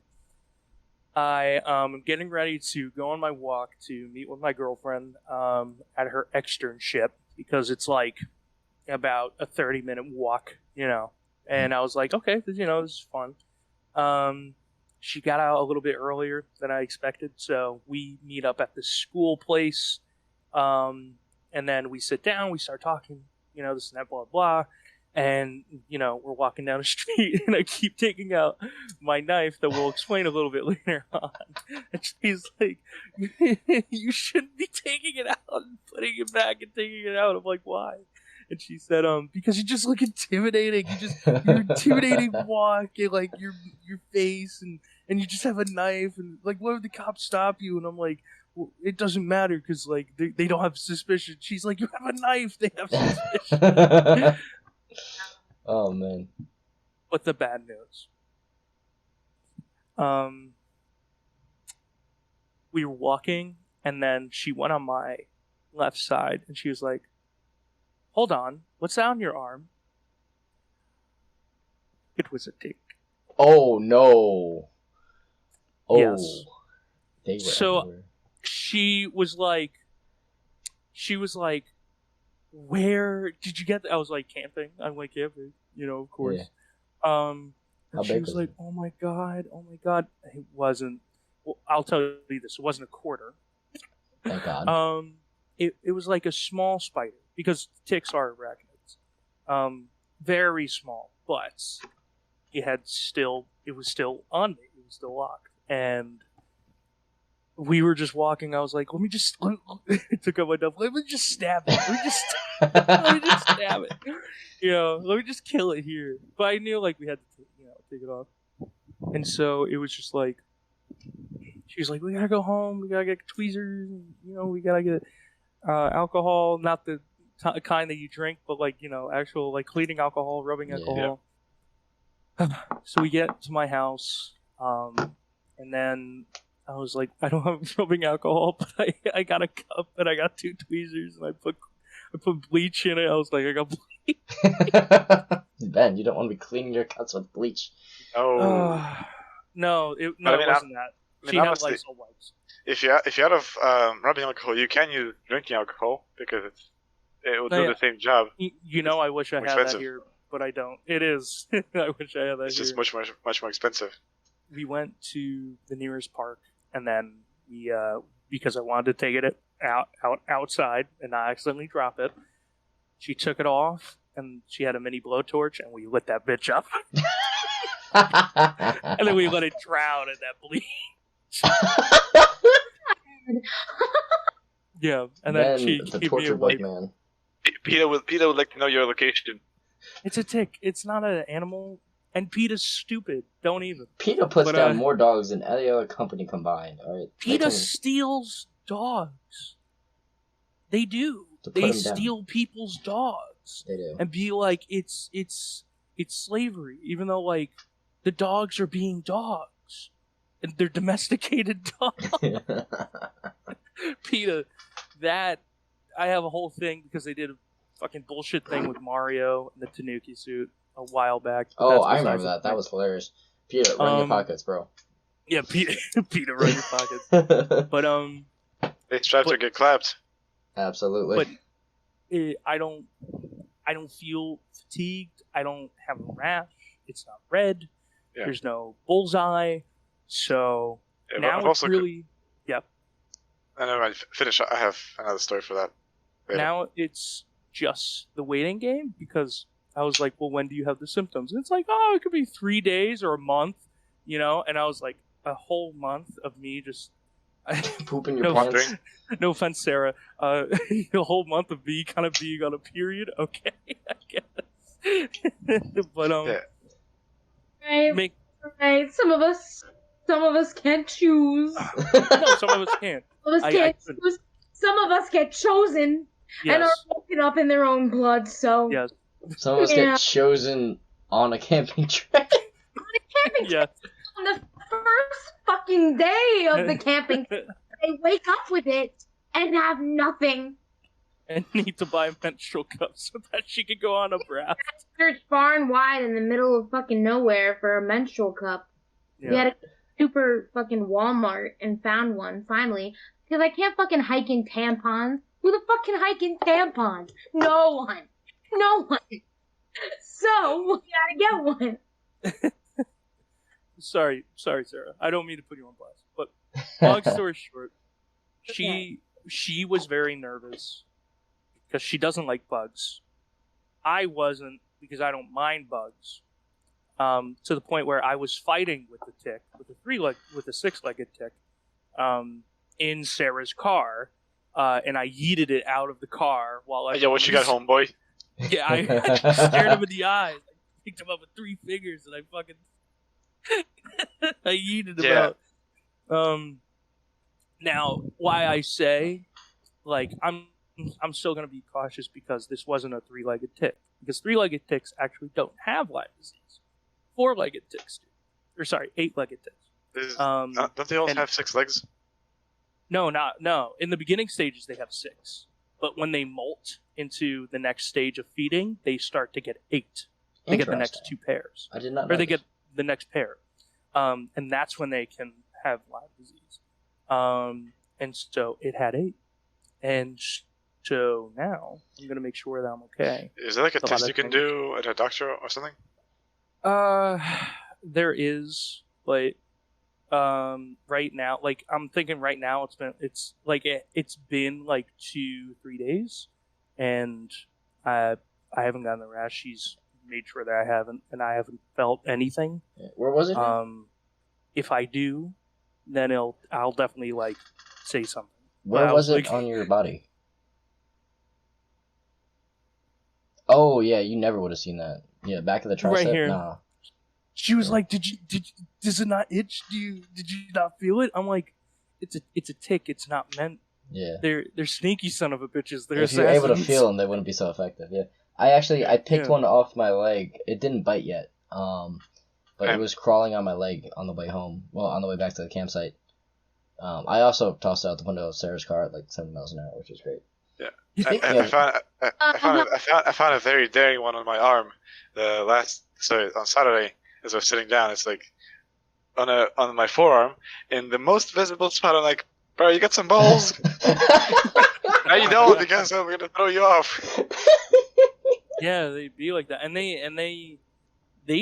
I am getting ready to go on my walk to meet with my girlfriend at her externship, because it's like about a 30-minute walk, and I was like, okay, this is fun. She got out a little bit earlier than I expected, so we meet up at the school place, and then we sit down, we start talking, this and that, blah, blah, and, we're walking down the street, and I keep taking out my knife that we'll explain a little bit later on, and she's like, you shouldn't be taking it out and putting it back and taking it out. I'm like, why? And she said, because you just look intimidating. You're intimidating walk, and like your face, and you just have a knife, and like, what if the cops stop you? And I'm like, well, it doesn't matter because like they don't have suspicion. She's like, you have a knife, they have suspicion. Oh man. But the bad news. We were walking, and then she went on my left side, and she was like, hold on, what's that on your arm? It was a dick. Oh no. Oh. Yes. They were so everywhere. she was like, where did you get that? I was like, camping. I'm like, camping, of course. Yeah. And How she big was was like, it? oh my god. It wasn't, well, I'll tell you this, it wasn't a quarter. Thank God. it was like a small spider, because ticks are arachnids. Very small, but it was still on me. It was still locked. And we were just walking. I was like, let me just, I took out my knife. Let me just stab it. Let me just stab it. Let me just kill it here. But I knew like we had to, take it off. And so it was just like, she was like, we gotta go home. We gotta get tweezers. We gotta get alcohol, not the kind that you drink, but like, actual like cleaning alcohol, rubbing alcohol. So we get to my house, and then I was like, I don't have rubbing alcohol, but I got a cup and I got 2 tweezers and I put bleach in it. I was like, I got bleach. Ben, you don't want to be cleaning your cuts with bleach. Oh. No, it wasn't that. She had Lysol wipes. If you're out of rubbing alcohol, you can use drinking alcohol because it will do the same job. I wish I had that here, but I don't. It is. I wish I had that. It's just much more expensive. We went to the nearest park, and then we because I wanted to take it outside and not accidentally drop it. She took it off, and she had a mini blowtorch, and we lit that bitch up. And then we let it drown in that bleach. Yeah, and then she the gave me a torture wipe. man. Peter would like to know your location. It's a tick. It's not an animal. And PETA's stupid. Don't even. PETA puts down more dogs than any other company combined. All right. PETA steals dogs. They do. They steal people's dogs. They do. And be like, it's slavery, even though like the dogs are being dogs and they're domesticated dogs. PETA, that I have a whole thing because they did a fucking bullshit thing with Mario and the Tanuki suit a while back. Oh, I remember that. That was hilarious. PETA, run your pockets, bro. Yeah, PETA, run your pockets. But they strive to get clapped. Absolutely. But I don't feel fatigued. I don't have a rash. It's not red. Yeah. There's no bullseye. So now it's really... Yep. I know, I finish. I have another story for that. Later. Now it's just the waiting game because I was like, well, when do you have the symptoms? And it's like, oh, it could be 3 days or a month, And I was like, a whole month of me just... pooping your pants. No offense, Sarah. A whole month of me kind of being on a period. Okay, I guess. But right. Some of us can't choose. No, some of us can't. Some of us can't choose. Some of us get chosen and are woken up in their own blood. So yes, some of us get chosen on a camping trip. On a camping trip. On the first fucking day of the camping trip, they wake up with it and have nothing. And need to buy a menstrual cup so that she could go on a raft. Search far and wide in the middle of fucking nowhere for a menstrual cup. Yeah. We had a super fucking Walmart and found one finally because I can't fucking hike in tampons. Who the fuck can hike in tampons? No one. So we gotta get one. Sorry, Sarah. I don't mean to put you on blast. But long story short, she was very nervous because she doesn't like bugs. I wasn't because I don't mind bugs. To the point where I was fighting with the tick, with a 6-legged tick, in Sarah's car, and I yeeted it out of the car while I. Yo, what you got, homeboy? Yeah, I stared him in the eyes. I picked him up with 3 fingers, and I fucking. I yeeted him out. Now, why I say, like, I'm still gonna be cautious because this wasn't a 3-legged tick. Because 3-legged ticks actually don't have Lyme disease. 4-legged ticks do. Or sorry, 8-legged ticks. Don't they all have 6 legs? No. In the beginning stages, they have 6. But when they molt into the next stage of feeding, they start to get 8. They get the next 2 pairs. I did not know. Or they get the next pair. And that's when they can have Lyme disease. And so it had 8. And so now I'm going to make sure that I'm okay. Is there like a test you can do at a doctor or something? There is, but right now, like I'm thinking right now, it's been like 2-3 days, and I haven't gotten the rash. She's made sure that I haven't, and I haven't felt anything. Where was it? If I do, then I'll definitely like say something. Where was it on your body? Oh yeah, you never would have seen that. Yeah, back of the tricep. Right here. Nah. She was like, does it not itch? Did you not feel it? I'm like, it's a tick. It's not meant. Yeah. They're sneaky son of a bitches. They're if you're able to feel them, they wouldn't be so effective. Yeah. I picked one off my leg. It didn't bite yet. But it was crawling on my leg on the way home. Well, on the way back to the campsite. I also tossed it out the window of Sarah's car at like 70 miles an hour, which was great. Yeah. I found a very daring one on my arm. On Saturday, as I was sitting down, it's like on my forearm, in the most visible spot. I'm like, bro, you got some balls? No, you don't, because I'm gonna throw you off. Yeah, they be like that, and they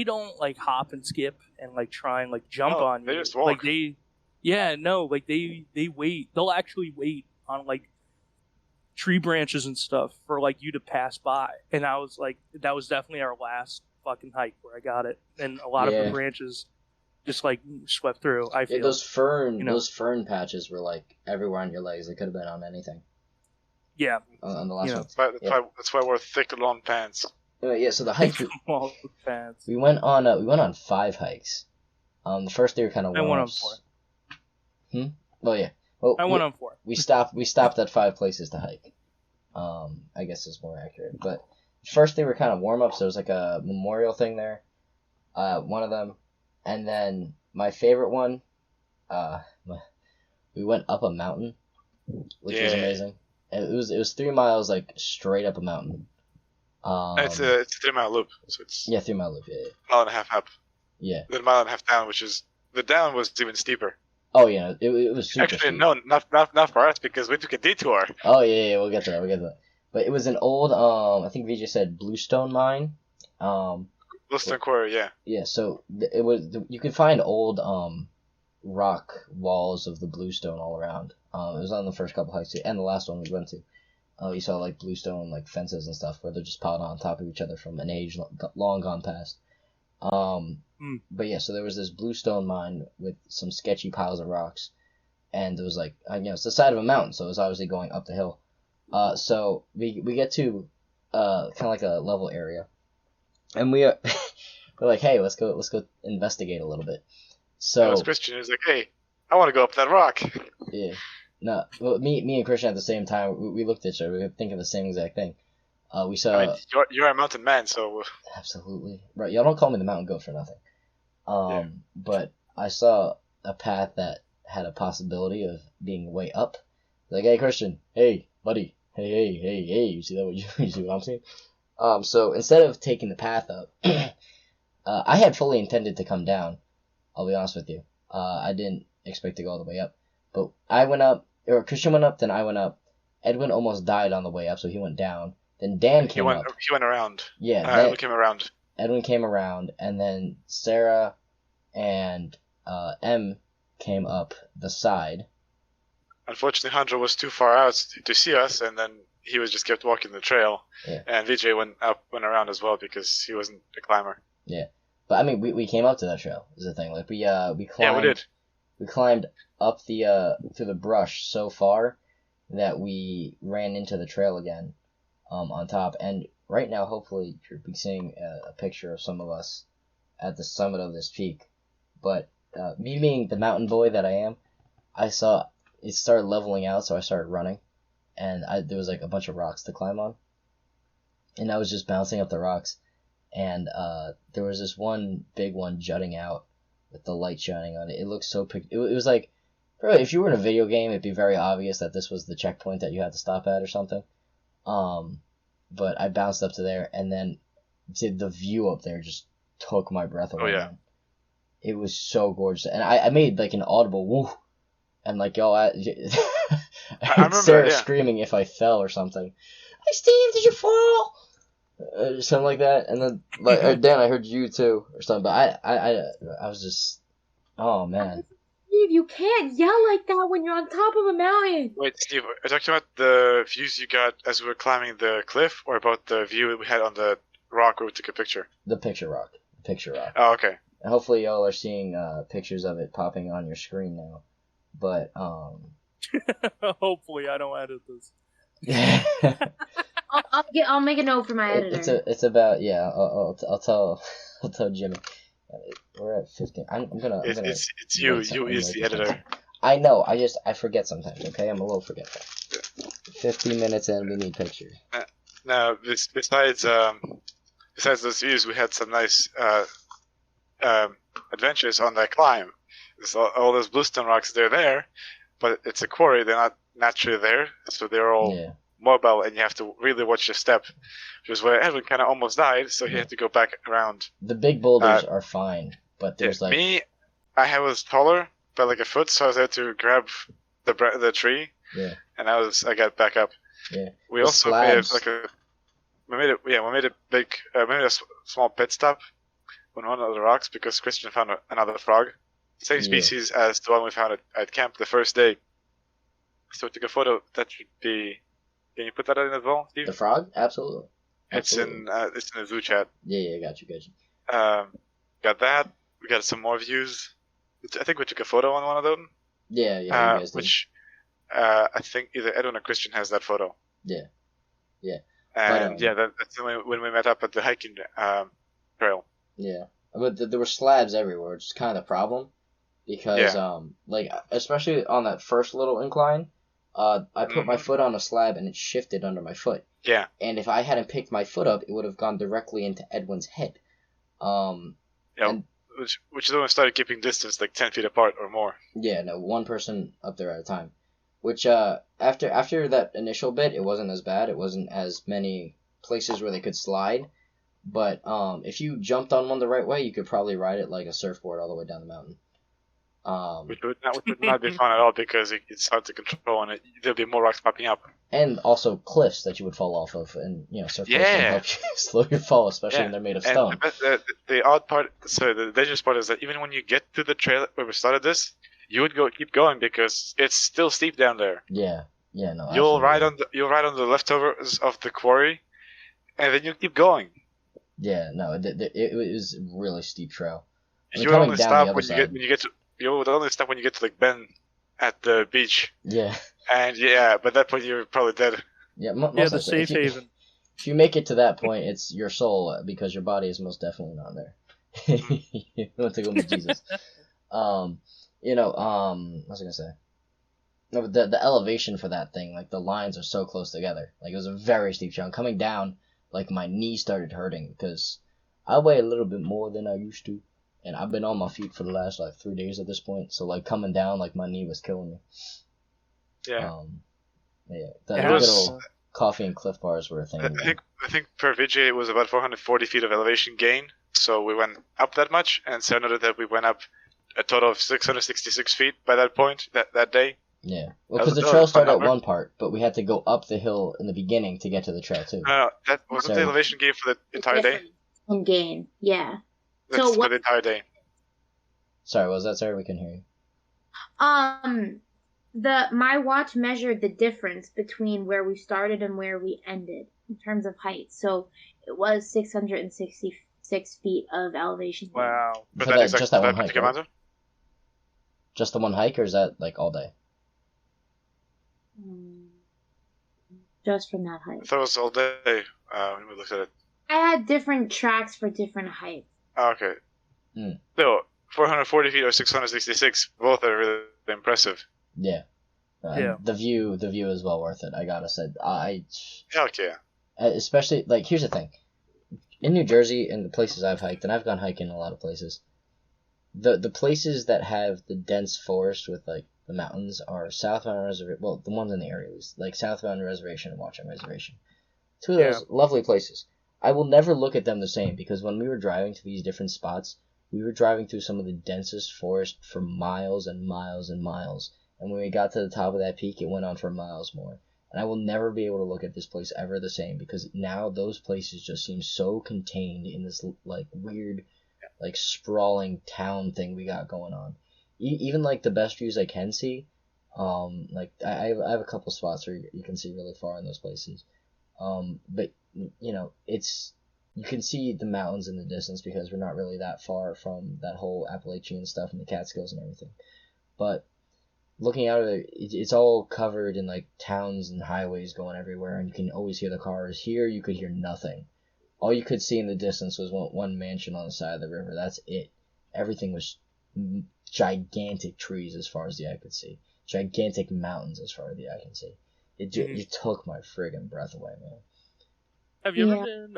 don't like hop and skip and like try and like jump on you. They just walk. Like they wait. They'll actually wait on like tree branches and stuff for like you to pass by. And I was like, that was definitely our last fucking hike where I got it, and a lot of the branches just like swept through. I feel those fern patches were like everywhere on your legs. They could have been on anything. Yeah, on the last one. That's why I wore thick long pants. Yeah, so the hikes we went on 5 hikes. The first day were kind of warm. I went on 4. Oh yeah. Well, I went on 4. We stopped at 5 places to hike. I guess is more accurate. But first they were kind of warm ups. There was like a memorial thing there. One of them, and then my favorite one. We went up a mountain, which was amazing. And it was 3 miles like straight up a mountain. It's a 3-mile loop, so it's 3-mile loop. Yeah. Mile and a half up. Yeah. Then a mile and a half down, the down was even steeper. Oh yeah, it was super Actually steep. no, not for us, because we took a detour. Oh yeah, we'll get to that. But it was an old I think Vijay said bluestone mine. Bluestone quarry, yeah. Yeah, so it was you could find old rock walls of the bluestone all around. It was on the first couple hikes and the last one we went to. You saw like bluestone like fences and stuff where they're just piled on top of each other from an age long gone past. But yeah, so there was this bluestone mine with some sketchy piles of rocks, and it was like it's the side of a mountain, so it was obviously going up the hill. So we get to kind of like a level area, and we're like, hey, let's go investigate a little bit. So Christian is like, hey, I want to go up that rock. Yeah. No, well, me and Christian at the same time, we looked at each other. We were thinking the same exact thing. We saw. I mean, you're a mountain man, so. Absolutely right. Y'all don't call me the mountain goat for nothing. But I saw a path that had a possibility of being way up. Like, hey, Christian, hey, buddy, hey, you see that? You see what I'm saying? So instead of taking the path up, I had fully intended to come down. I'll be honest with you. I didn't expect to go all the way up. But I went up, or Christian went up, then I went up. Edwin almost died on the way up, so he went down. Then Dan came up. He went around. Yeah. Edwin came around. Edwin came around, and then Sarah and M came up the side. Unfortunately, Handra was too far out to see us, and then he was just kept walking the trail. Yeah. And Vijay went around as well because he wasn't a climber. Yeah. But I mean, we came up to that trail, is the thing. Like we climbed. Yeah, we did. We climbed up the through the brush so far that we ran into the trail again, on top. And right now, hopefully, you'll be seeing a picture of some of us at the summit of this peak. But me being the mountain boy that I am, I saw it started leveling out, so I started running, and there was like a bunch of rocks to climb on, and I was just bouncing up the rocks, and there was this one big one jutting out with the light shining on it. It looked so it was like, bro, if you were in a video game, it'd be very obvious that this was the checkpoint that you had to stop at or something. But I bounced up to there, and then the view up there just took my breath away. Oh yeah. It was so gorgeous, and I made like an audible woo, and like I heard Sarah screaming if I fell or something. Hey Steve, did you fall? Something like that, and then like Dan, I heard you too or something. But I was just, oh man, Steve, you can't yell like that when you're on top of a mountain. Wait, Steve, are you talking about the views you got as we were climbing the cliff, or about the view we had on the rock where we took a picture? The picture rock. Oh, okay. And hopefully y'all are seeing pictures of it popping on your screen now. But Hopefully, I don't edit this. I'll make a note for my editor. It's about I'll tell Jimmy. We're at 15. It's you. You is the editor. I know. I forget sometimes. Okay, I'm a little forgetful. 15 minutes in, we need pictures. Now, besides those views, we had some nice adventures on that climb. There's all those bluestone rocks. They're there, but it's a quarry. They're not naturally there, so they're all mobile, and you have to really watch your step. Which is where Edwin kind of almost died, so he had to go back around. The big boulders are fine, but there's like me. I was taller by like a foot, so I was there to grab the tree. Yeah. And I got back up. Yeah. We also made a small pit stop on one of the rocks because Christian found another frog, same species as the one we found at camp the first day. So we took a photo. That should be. Can you put that in as well, Steve? The frog? Absolutely. It's in the zoo chat. Yeah, got you. Got that. We got some more views. I think we took a photo on one of them. Yeah, you guys did. Which I think either Edwin or Christian has that photo. Yeah. And that's when we met up at the hiking trail. Yeah, but there were slabs everywhere, which is kind of the problem, because like especially on that first little incline, I put my foot on a slab and it shifted under my foot. Yeah. And if I hadn't picked my foot up, it would have gone directly into Edwin's head. Which is when we started keeping distance, like 10 feet apart or more. Yeah, no, one person up there at a time. Which after that initial bit, it wasn't as bad. It wasn't as many places where they could slide. But if you jumped on one the right way, you could probably ride it like a surfboard all the way down the mountain. Which would not be fun at all because it's hard to control and there'll be more rocks popping up. And also cliffs that you would fall off of, and surfboards can help you slow your fall, especially when they're made of stone. The odd part, the dangerous part is that even when you get to the trail where we started this, you would keep going because it's still steep down there. Yeah, no. You'll ride on the leftovers of the quarry, and then you keep going. Yeah, no, it was a really steep trail. You would only stop when you get to. You would only stop when you get to like Ben at the beach. Yeah. And by that point you're probably dead. Yeah, the safe haven. If you make it to that point, it's your soul because your body is most definitely not there. You want to go meet Jesus. What was I gonna say? No, but the elevation for that thing, like the lines are so close together. Like it was a very steep jump. Coming down, like my knee started hurting because I weigh a little bit more than I used to. And I've been on my feet for the last, 3 days at this point. So, coming down, my knee was killing me. Yeah. The good old coffee and Cliff Bars were a thing. I think per Vijay it was about 440 feet of elevation gain. So we went up that much. And so noted that we went up a total of 666 feet by that point, that day. Yeah. Well, because the trail started at one part, but we had to go up the hill in the beginning to get to the trail, too. No, that wasn't the elevation gain for the entire day? Gain, yeah. That's for the entire day. Sorry, what was that? Sorry, we couldn't hear you. My watch measured the difference between where we started and where we ended in terms of height. So it was 666 feet of elevation. Wow. But just that one hike, right? Just the one hike, or is that all day? Just from that height. I thought it was all day when we looked at it. I had different tracks for different heights. Okay. So, 440 feet or 666, both are really impressive. Yeah. The view is well worth it, I gotta say. Heck yeah. Especially, here's the thing. In New Jersey, and the places I've hiked, and I've gone hiking in a lot of places, the places that have the dense forest with, the mountains are South Mountain Reservation, well, the ones in the area, South Mountain Reservation and Watchung Reservation. Two of those lovely places. I will never look at them the same because when we were driving to these different spots, we were driving through some of the densest forest for miles and miles and miles. And when we got to the top of that peak, it went on for miles more. And I will never be able to look at this place ever the same because now those places just seem so contained in this weird, sprawling town thing we got going on. even like the best views I can see, like I have a couple spots where you can see really far in those places, but you know you can see the mountains in the distance because we're not really that far from that whole Appalachian stuff and the Catskills and everything, but looking out of it, it's all covered in like towns and highways going everywhere, and you can always hear the cars. Here, you could hear nothing. All you could see in the distance was one mansion on the side of the river. That's it. Everything was gigantic trees as far as the eye could see. Gigantic mountains as far as the eye can see. It took my friggin' breath away, man. Have you ever been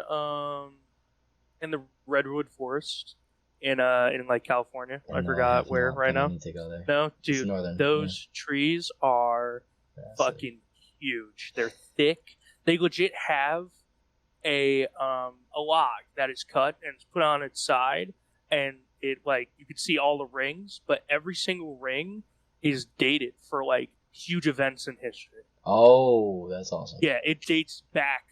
in the redwood forest in like California? I forgot where right now. I need to go there. No, dude, those trees are fucking huge. They're thick. They legit have a log that is cut and it's put on its side, and it like you could see all the rings, but every single ring is dated for like huge events in history. Oh, that's awesome. Yeah, it dates back.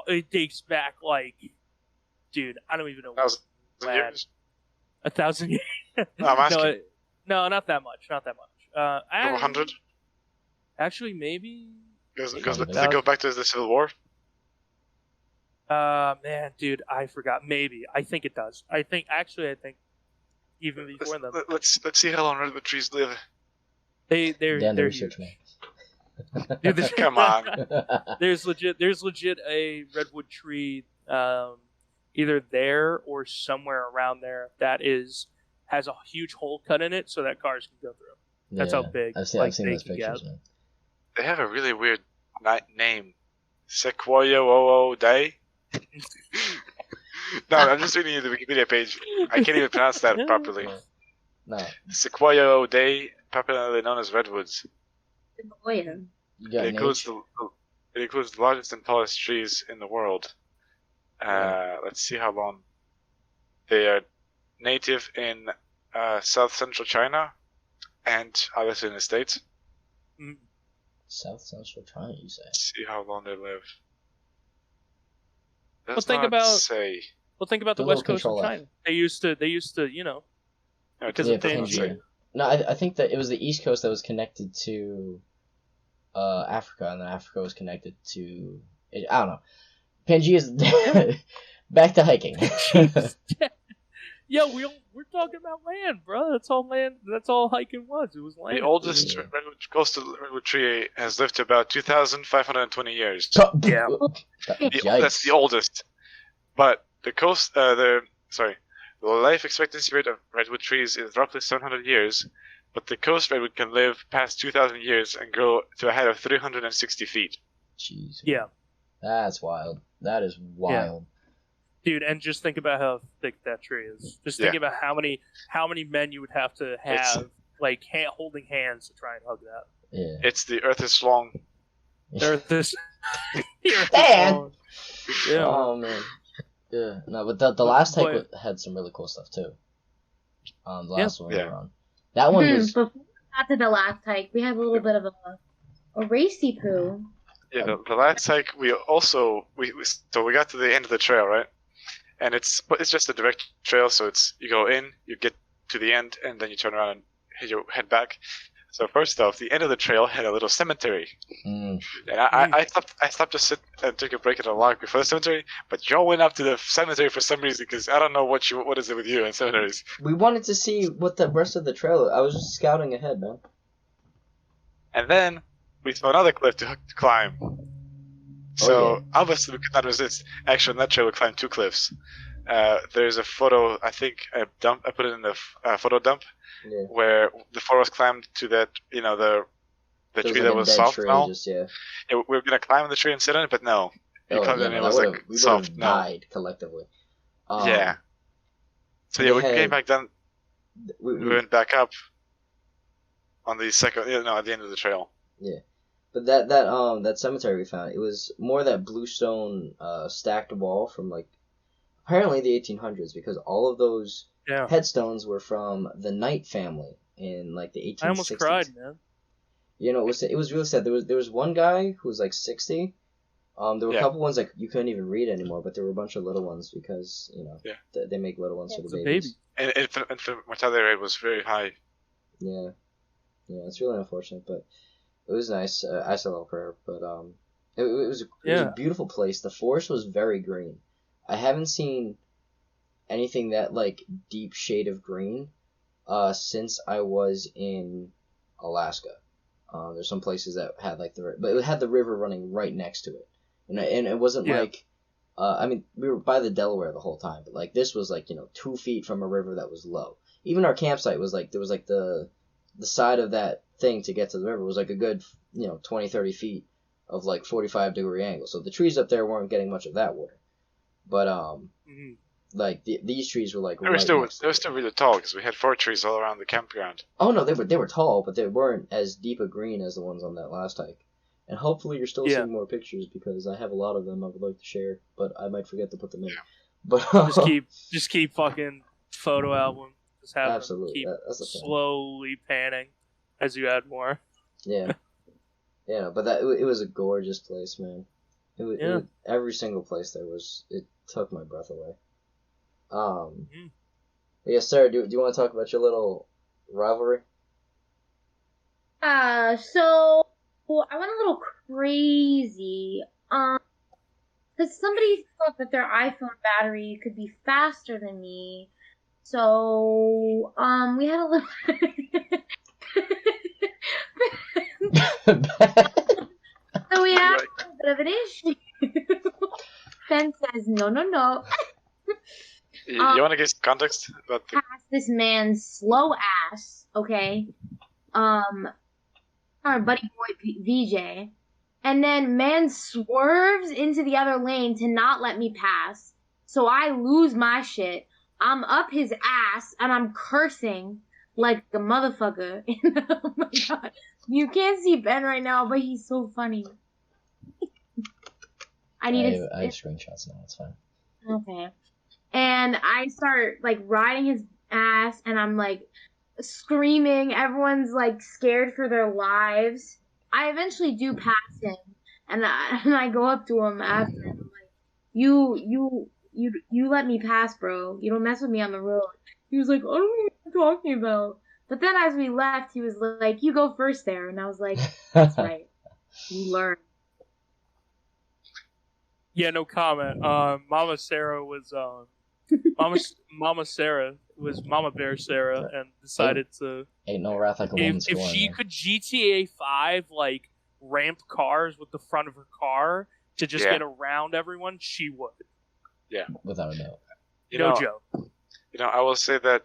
It dates back like, dude, I don't even know. 1,000 years. 1,000 years. No, I'm asking. No, not that much. Not that much. 100. Actually, maybe. Does it go back to the Civil War? Man, dude, I forgot. Maybe. I think it does. I think even before them. Let's see how long redwood trees live. They're research, man. Dude, Come on. There's legit a redwood tree, either there or somewhere around there that has a huge hole cut in it so that cars can go through. That's how big. I've seen those pictures, man. They have a really weird name. Sequoia Day. No, I'm just reading the Wikipedia page. I can't even pronounce that properly. No. Sequoia Day, popularly known as redwoods. Sequoia. It includes the largest and tallest trees in the world. Let's see how long. They are native in south central China and obviously in the States. South central China, you say? Let's see how long they live. Well, think about the west coast of China. They used to, you know, because of Pangea. No, I think that it was the east coast that was connected to Africa, and then Africa was connected to I don't know. Pangea's back to hiking. Yo, we're talking about land, bro. That's all land. That's all hiking was. It was land. The oldest coastal redwood tree has lived to about 2,520 years. Yeah, that's the oldest. But the life expectancy rate of redwood trees is roughly 700 years. But the coast redwood can live past 2,000 years and grow to a height of 360 feet. Jeez. Yeah. That's wild. That is wild. Yeah. Dude, and just think about how thick that tree is. Just think about how many men you would have to have holding hands to try and hug that. Yeah. It's the Earth is long. The Earth is long. Yeah. Oh man. Yeah. No, but the last hike had some really cool stuff too. The last one we were on. That one was. Before we got to the last hike, we had a little bit of a racy poo. Yeah, the last hike we got to the end of the trail, right? And it's just a direct trail, so you go in, you get to the end, and then you turn around and head back. So first off, the end of the trail had a little cemetery, and I stopped to sit and take a break at a log before the cemetery. But y'all went up to the cemetery for some reason, because I don't know what is it with you and cemeteries. We wanted to see what the rest of the trail. I was just scouting ahead, man. And then we saw another cliff to climb. So obviously we could not resist. Actually, on that trail we climbed 2 cliffs. There's a photo. I think I put it in the photo dump, where the photo was climbed to that. You know the tree that was soft. We were gonna climb the tree and sit on it, but no. You climbed and it was like soft. We died collectively. Yeah. So we came back down. We went back up on the second. At the end of the trail. Yeah. But that cemetery we found, it was more that bluestone stacked wall from apparently the 1800s, because all of those headstones were from the Knight family in the 1860s. I almost cried, man. You know, it was really sad. There was one guy who was 60. There were a couple ones you couldn't even read anymore, but there were a bunch of little ones because they make little ones for the babies. And infant mortality rate was very high. Yeah, it's really unfortunate, but it was nice. I said a little prayer, but it was a beautiful place. The forest was very green. I haven't seen anything that like deep shade of green since I was in Alaska. There's some places that had like but it had the river running right next to it, and it wasn't like. I mean, we were by the Delaware the whole time, but like this was like 2 feet from a river that was low. Even our campsite was like there was like the side of that thing to get to the river was like a good 20, 30 feet of like 45-degree angle. So the trees up there weren't getting much of that water, but like these trees were like they were still really tall because we had 4 trees all around the campground. Oh no, they were tall, but they weren't as deep a green as the ones on that last hike. And hopefully you're still seeing more pictures because I have a lot of them I would like to share, but I might forget to put them in. But just keep fucking photo album. Just have absolutely. them keep slowly panning as you add more. Yeah. Yeah, but it was a gorgeous place, man. Every single place there it took my breath away. Yeah, Sarah, do you want to talk about your little rivalry? So I went a little crazy. Because somebody thought that their iPhone battery could be faster than me. So, we had a little. So we had a little bit of an issue. Ben says, no. You want to get some context about past this man's slow ass, okay? Our buddy boy VJ, and then man swerves into the other lane to not let me pass. So I lose my shit. I'm up his ass and I'm cursing like a motherfucker. Oh my god. You can't see Ben right now, but he's so funny. I have screenshots now, it's fine. Okay. And I start like riding his ass and I'm like screaming. Everyone's like scared for their lives. I eventually do pass him, and I go up to him after, and I'm like, "You let me pass, bro. You don't mess with me on the road." He was like, "I don't know what you're talking about." But then as we left, he was like, "You go first there," and I was like, "That's right. You learn." Yeah, no comment. Mama Sarah was Mama Sarah was Mama Bear Sarah and decided to ain't no wrath like a woman if she could GTA 5 like ramp cars with the front of her car to just get around everyone, she would. Yeah, without a doubt. No joke. I will say that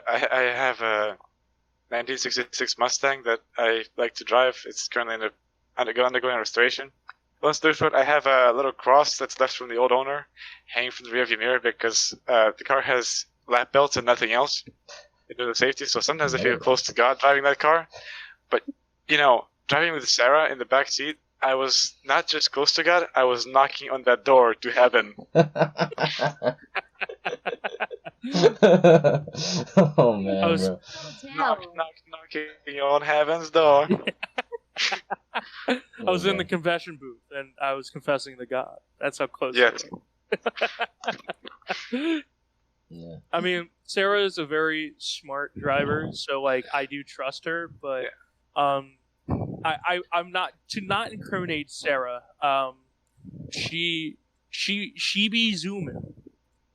I have a 1966 Mustang that I like to drive. It's currently undergoing restoration. Long story short, I have a little cross that's left from the old owner hanging from the rearview mirror because the car has lap belts and nothing else in terms of safety. So sometimes I feel close to God driving that car. But, driving with Sarah in the back seat, I was not just close to God, I was knocking on that door to heaven. Oh, man, I was bro. knocking on heaven's door. I was in the confession booth and I was confessing to God. That's how close. Yes. Yeah. I mean, Sarah is a very smart driver, so like I do trust her, but I'm not to not incriminate Sarah. She be zooming.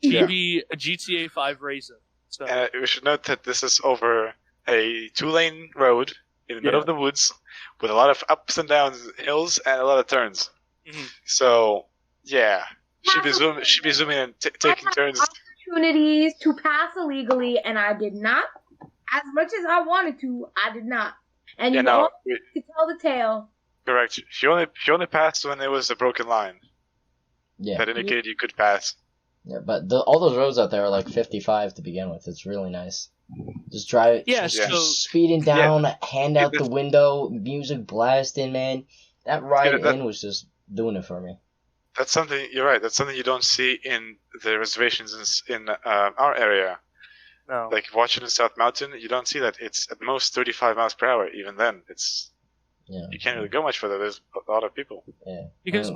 She be a GTA 5 racing. So we should note that this is over a 2-lane road in the middle of the woods with a lot of ups and downs, hills, and a lot of turns. Mm-hmm. So, yeah. She'd be zooming and taking turns. Opportunities to pass illegally, and I did not. As much as I wanted to, I did not. And you all to tell the tale. Correct. She only passed when there was a broken line. Yeah. That indicated you could pass. Yeah, but all those roads out there are like 55 to begin with. It's really nice. Just drive it, just speeding down, hand out the window, music blasting, man. That ride in was just doing it for me. That's something, you're right, that's something you don't see in the reservations in our area. No. Like Washington South Mountain, you don't see that. It's at most 35 miles per hour. Even then, you can't really go much further. There's a lot of people. Yeah. Because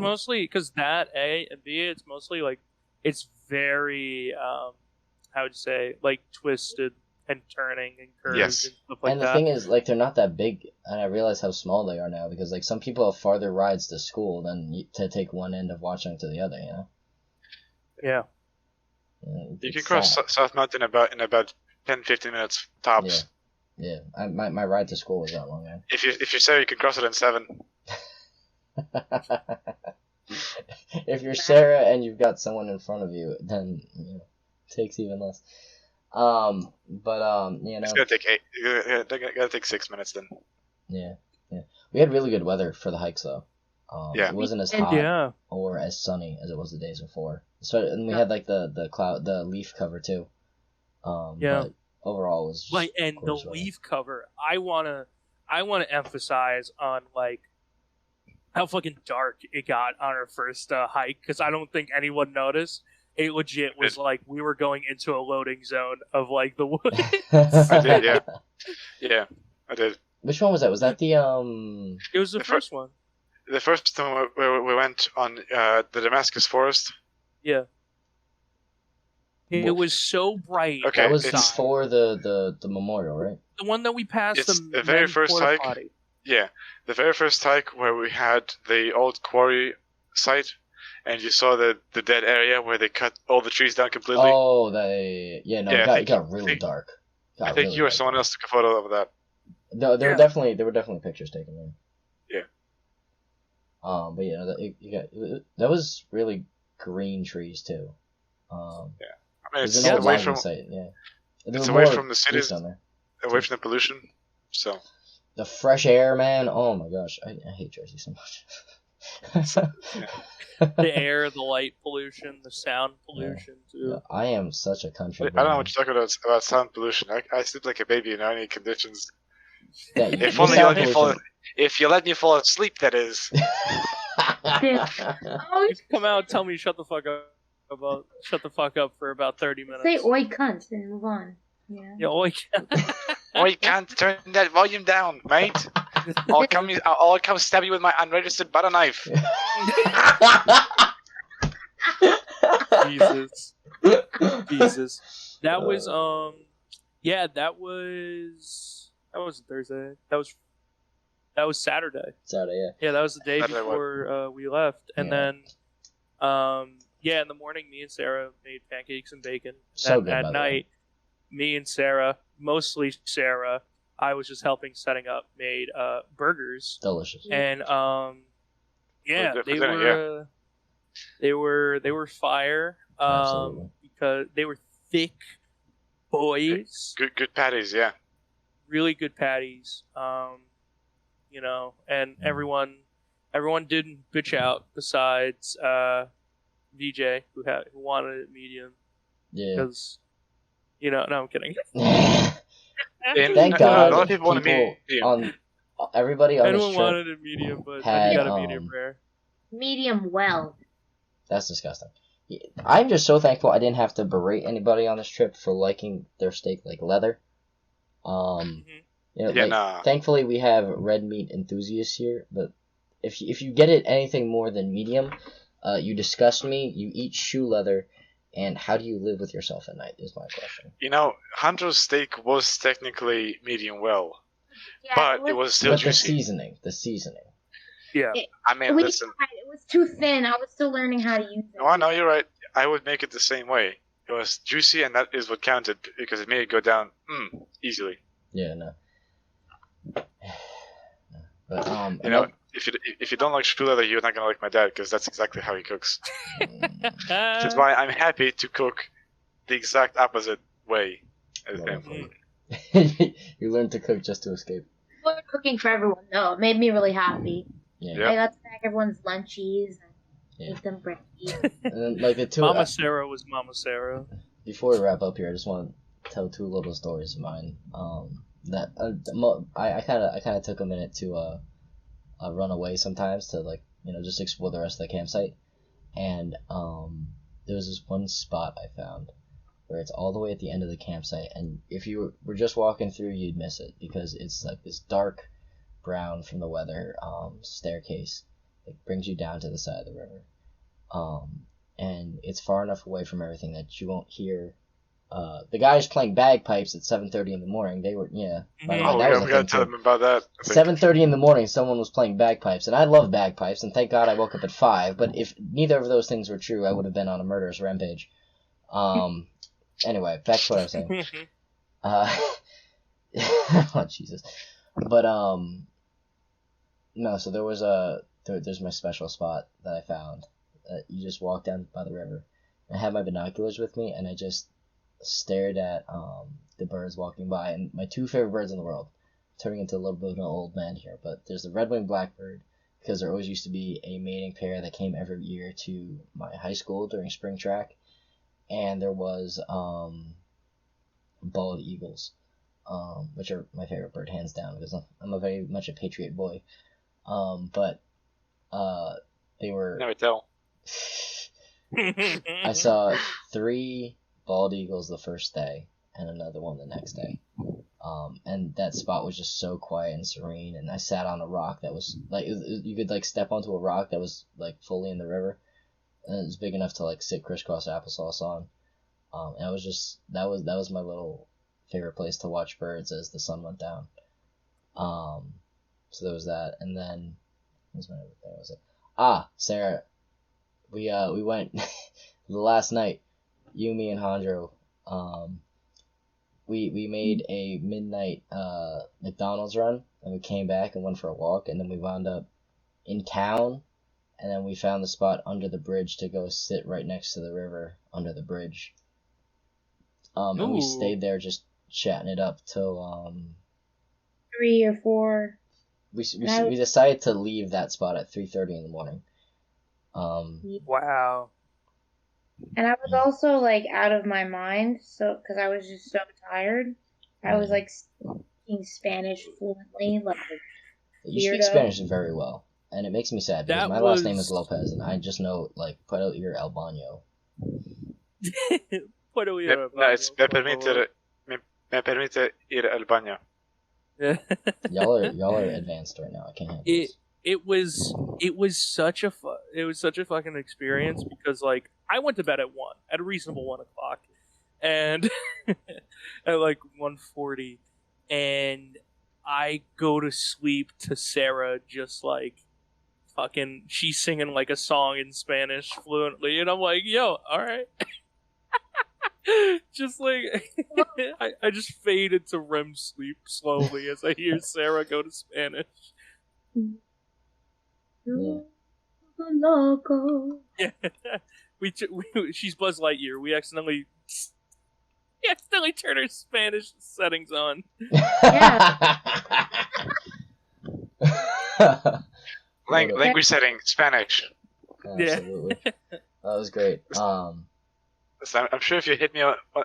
that, A, and B, it's mostly like, it's very, how would you say, like twisted and turning and curves Yes. and stuff like And that. the thing is, like, they're not that big, and I realize how small they are now, because, like, some people have farther rides to school than to take one end of Watchung to the other, you know? Yeah. You It's can cross sad. South Mountain in about 10-15 minutes tops. Yeah. My ride to school was that long, man. If you say you can cross it in 7. If you're Sarah and you've got someone in front of you, then it takes even less. It's gonna take 8. It's gonna take 6 minutes then. Yeah. We had really good weather for the hikes though. Yeah. It wasn't as hot Yeah. or as sunny as it was the days before. So and we had like the leaf cover too. Yeah. But overall it was just Like, and the gorgeous weather. leaf cover, I wanna emphasize on like how fucking dark it got on our first hike, because I don't think anyone noticed. It legit was like we were going into a loading zone of like the woods. I did, yeah. Yeah, I did. Which one was that? Was that the It was the first one. The first time we went on the Damascus Forest. Yeah. It was so bright. Okay, that was it's- before the memorial, right? The one that we passed It's the the very men's first porta hike. potty. Yeah, the very first hike where we had the old quarry site, and you saw the dead area where they cut all the trees down completely. Oh, Yeah, it got really dark. I think you or someone else took a photo of that. No, there were definitely pictures taken there. Yeah. But yeah, that was really green trees too. I mean, It was it's an old away mining from site, yeah. There it's were away more from the trees cities, down there. away from the pollution. So The fresh air, man. Oh my gosh, I hate Jersey so much. The air, the light pollution, the sound pollution too. Yeah, I am such a country I boy. don't know what you're talking about sound pollution. I sleep like a baby in any conditions. Yeah, If the only you sound let me fall. pollution- If you let me fall asleep, that is. Oh, You come out and tell me shut the fuck up for about 30 minutes. say oi cunt and move on. Yeah. Yeah, like, Oh, you can't turn that volume down, mate. I'll come stab you with my unregistered butter knife. Jesus. That was that was Thursday. That was Saturday. Saturday, yeah. Yeah, that was the day Saturday, what? before we left. And Yeah. then in the morning me and Sarah made pancakes and bacon. So And good, at by the way. night, me and Sarah, mostly Sarah, I was just helping setting up, made burgers. Delicious. And yeah, Good for they dinner, were fire. Absolutely. Because they were thick boys, Good patties, yeah. really good patties. And everyone didn't bitch out besides VJ who wanted it medium Yeah. because no, I'm kidding. And Thank a God. lot of people want to be. Yeah. Everybody on this Anyone trip. wanted it medium, but I had, got a medium rare. Medium well. That's disgusting. I'm just so thankful I didn't have to berate anybody on this trip for liking their steak like leather. Thankfully we have red meat enthusiasts here, but if you get it anything more than medium, you disgust me, you eat shoe leather, and how do you live with yourself at night is my question. Hunter's steak was technically medium well, Yeah, but it was still But juicy. the seasoning. Yeah. I mean, we listen. tried. It was too thin. I was still learning how to use it. No, I know you're right. I would make it the same way. It was juicy, and that is what counted because it made it go down easily. Yeah, no. But If you don't like shoe leather, you're not gonna like my dad because that's exactly how he cooks. That's Uh, why I'm happy to cook the exact opposite way as him. you learn to cook just to escape. I was cooking for everyone. No, it made me really happy. Yeah. I got to pack everyone's lunchies and Yeah. make them breakfast. And then, like the two. Mama Sarah was Mama Sarah. Before we wrap up here, I just want to tell two little stories of mine. That I kind of took a minute to run away sometimes to just explore the rest of the campsite, and there was this one spot I found where it's all the way at the end of the campsite, and if you were just walking through, you'd miss it because it's like this dark brown from the weather staircase that brings you down to the side of the river, and it's far enough away from everything that you won't hear the guys playing bagpipes at 7:30 in the morning. They were By the way, Oh, that yeah, was we a gotta thing tell too. them about that. I think. 7:30 in the morning, someone was playing bagpipes, and I love bagpipes, and thank God I woke up at 5. But if neither of those things were true, I would have been on a murderous rampage. Anyway, back to what I was saying. Oh Jesus. But no. So there's my special spot that I found. You just walk down by the river. I had my binoculars with me, and I just stared at the birds walking by, and my two favorite birds in the world. Turning into a little bit of an old man here, but there's the red-winged blackbird, because there always used to be a mating pair that came every year to my high school during spring track, and there was bald eagles, which are my favorite bird hands down, because I'm a very much a patriot boy. But they were. Never tell. I saw 3 bald eagles the first day, and another one the next day. And that spot was just so quiet and serene, and I sat on a rock that was like you could like step onto a rock that was like fully in the river, and it was big enough to like sit crisscross applesauce on. And I was just that was my little favorite place to watch birds as the sun went down. So there was that, and then what was it? Sarah, we went the last night. You, me, and Hondro. We made a midnight McDonald's run, and we came back and went for a walk, and then we wound up in town, and then we found the spot under the bridge to go sit right next to the river under the bridge. And we stayed there just chatting it up till 3 or 4. We decided to leave that spot at 3:30 in the morning. Wow. And I was also like out of my mind, so because I was just so tired. I was like speaking Spanish fluently, like you speak Spanish very well, and it makes me sad because my last name is Lopez, and I just know like Puerto Ir El Baño. Puerto Ir El No, it's me permite ir al baño. Y'all are advanced right now. I can't handle this. It was such a fucking experience because like I went to bed at a reasonable 1 o'clock, and at like 1:40, and I go to sleep to Sarah just like fucking she's singing like a song in Spanish fluently, and I'm like, yo, all right. Just like I just fade into REM sleep slowly as I hear Sarah go to Spanish. Yeah. Yeah. She's Buzz Lightyear. We accidentally turned her Spanish settings on. Yeah. Language setting, Spanish. Absolutely. That was great. I'm sure if you hit me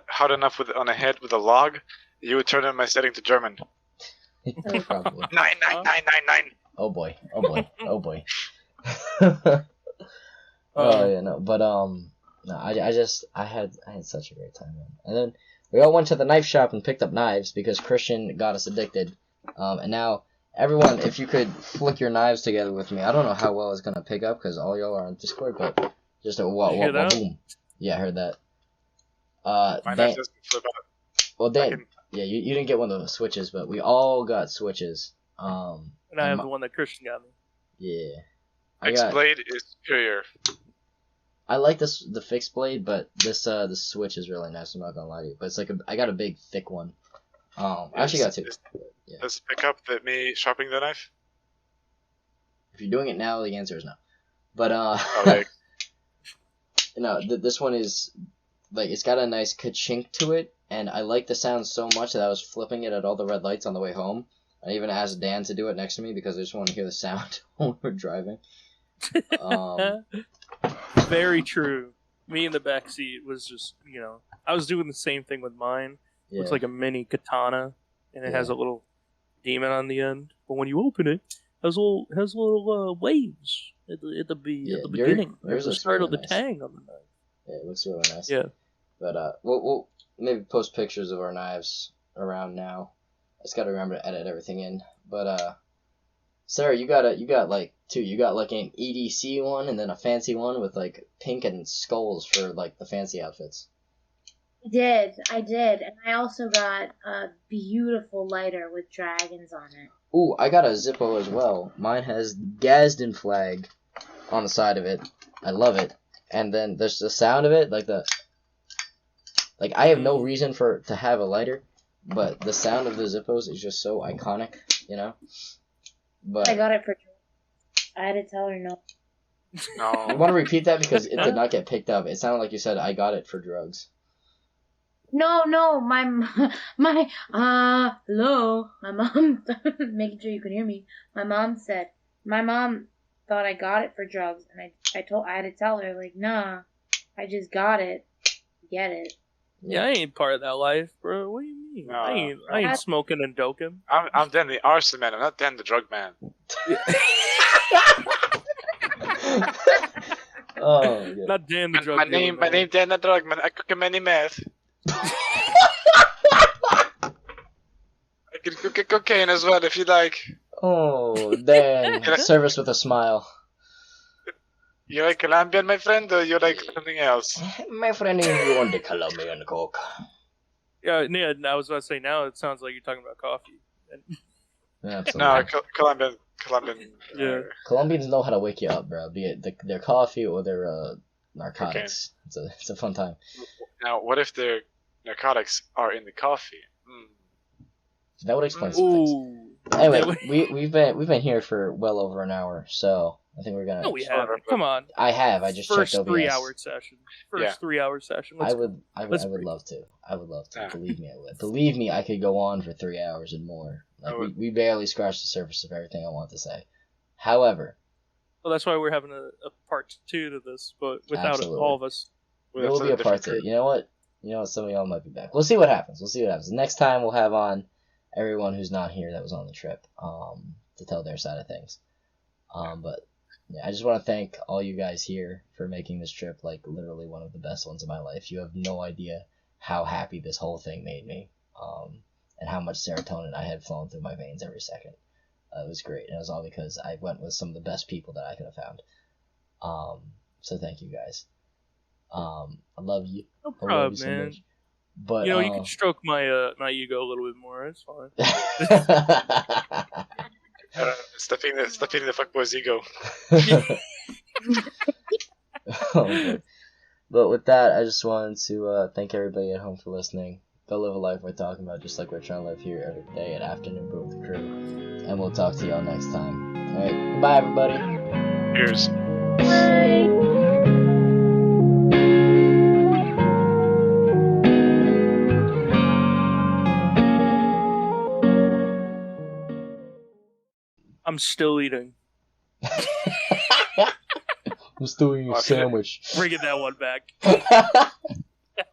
hard enough on the head with a log, you would turn on my setting to German. Probably. 99999. Oh boy. Oh yeah, no, but no, I had such a great time, man. And then we all went to the knife shop and picked up knives because Christian got us addicted. And now everyone, if you could flick your knives together with me, I don't know how well it's gonna pick up because all y'all are on Discord, but just a boom. Yeah, I heard that. Dan, well, Dan, yeah, you didn't get one of the switches, but we all got switches. And I have the one that Christian got me. Yeah. Fixed blade is superior. I like the fixed blade, but this the switch is really nice. I'm not gonna lie to you, but it's like I got a big thick one. I actually got 2. Yeah. Does it pick up me sharpening the knife? If you're doing it now, the answer is no. But Okay. No, this one is like it's got a nice ka-chink to it, and I like the sound so much that I was flipping it at all the red lights on the way home. I even asked Dan to do it next to me because I just want to hear the sound when we're driving. Very true. Me in the back seat was just, I was doing the same thing with mine. Yeah. Looks like a mini katana, and it has a little demon on the end. But when you open it, it has little waves at the beginning. There's the start really of the nice. tang on the knife. Yeah, it looks really nice. Yeah. But we'll maybe post pictures of our knives around now. I just gotta remember to edit everything in. But Sarah, you got like 2. You got like an EDC one and then a fancy one with like pink and skulls for like the fancy outfits. I did. And I also got a beautiful lighter with dragons on it. Ooh, I got a Zippo as well. Mine has Gadsden flag on the side of it. I love it. And then there's the sound of it, like I have no reason to have a lighter, but the sound of the Zippos is just so iconic, you know? But I got it for I had to tell her no. No. you want to repeat that because it did not get picked up. It sounded like you said I got it for drugs. No, hello, my mom, making sure you can hear me. My mom thought I got it for drugs, and I had to tell her, like, nah, I just got it. Get it. Yeah, I ain't part of that life, bro. What do you mean? No, I ain't smoking and doking. I'm Dan the arson man. I'm not Dan the drug man. Oh, yeah. Not Dan the drug My dealer, name man. Dan the drug man. I cook many meth. I can cook cocaine as well if you like. Oh, dang. Service with a smile. You like Colombian, my friend, or you like something else? My friend, you want the Colombian Coke? Yeah, I was about to say, now it sounds like you're talking about coffee. Absolutely. No, Colombian. Yeah. Colombians know how to wake you up, bro. Be it their coffee or their narcotics. Okay. It's a fun time. Now, what if their narcotics are in the coffee? That would explain some things. Ooh. Anyway, we've been here for well over an hour, so I think we're gonna. No, we haven't. Come on. I have. I just First checked OBS. 3-hour session. First 3-hour session. I would love to. I would love to. Yeah. Believe me, I would. Believe me, I could go on for 3 hours and more. Like we barely scratched the surface of everything I want to say. However, well, that's why we're having a part 2 to this, but without Absolutely. all of us. there will be a part 2. You know what? Some of y'all might be back. We'll see what happens. Next time we'll have on everyone who's not here that was on the trip, to tell their side of things. But yeah, I just want to thank all you guys here for making this trip like literally one of the best ones of my life. You have no idea how happy this whole thing made me, and how much serotonin I had flowing through my veins every second. It was great, and it was all because I went with some of the best people that I could have found. So thank you guys. I love you. No I love problem, you so man. much. But You can stroke my my ego a little bit more. It's fine. Stepping in the fuckboy's ego. Oh, but with that, I just wanted to thank everybody at home for listening. Go live a life worth talking about, just like we're trying to live here every day at Afternoon Brew with the crew. And we'll talk to y'all next time. Alright, goodbye everybody. Cheers. Bye. I'm still eating. I'm still eating a sandwich. Bringing that one back.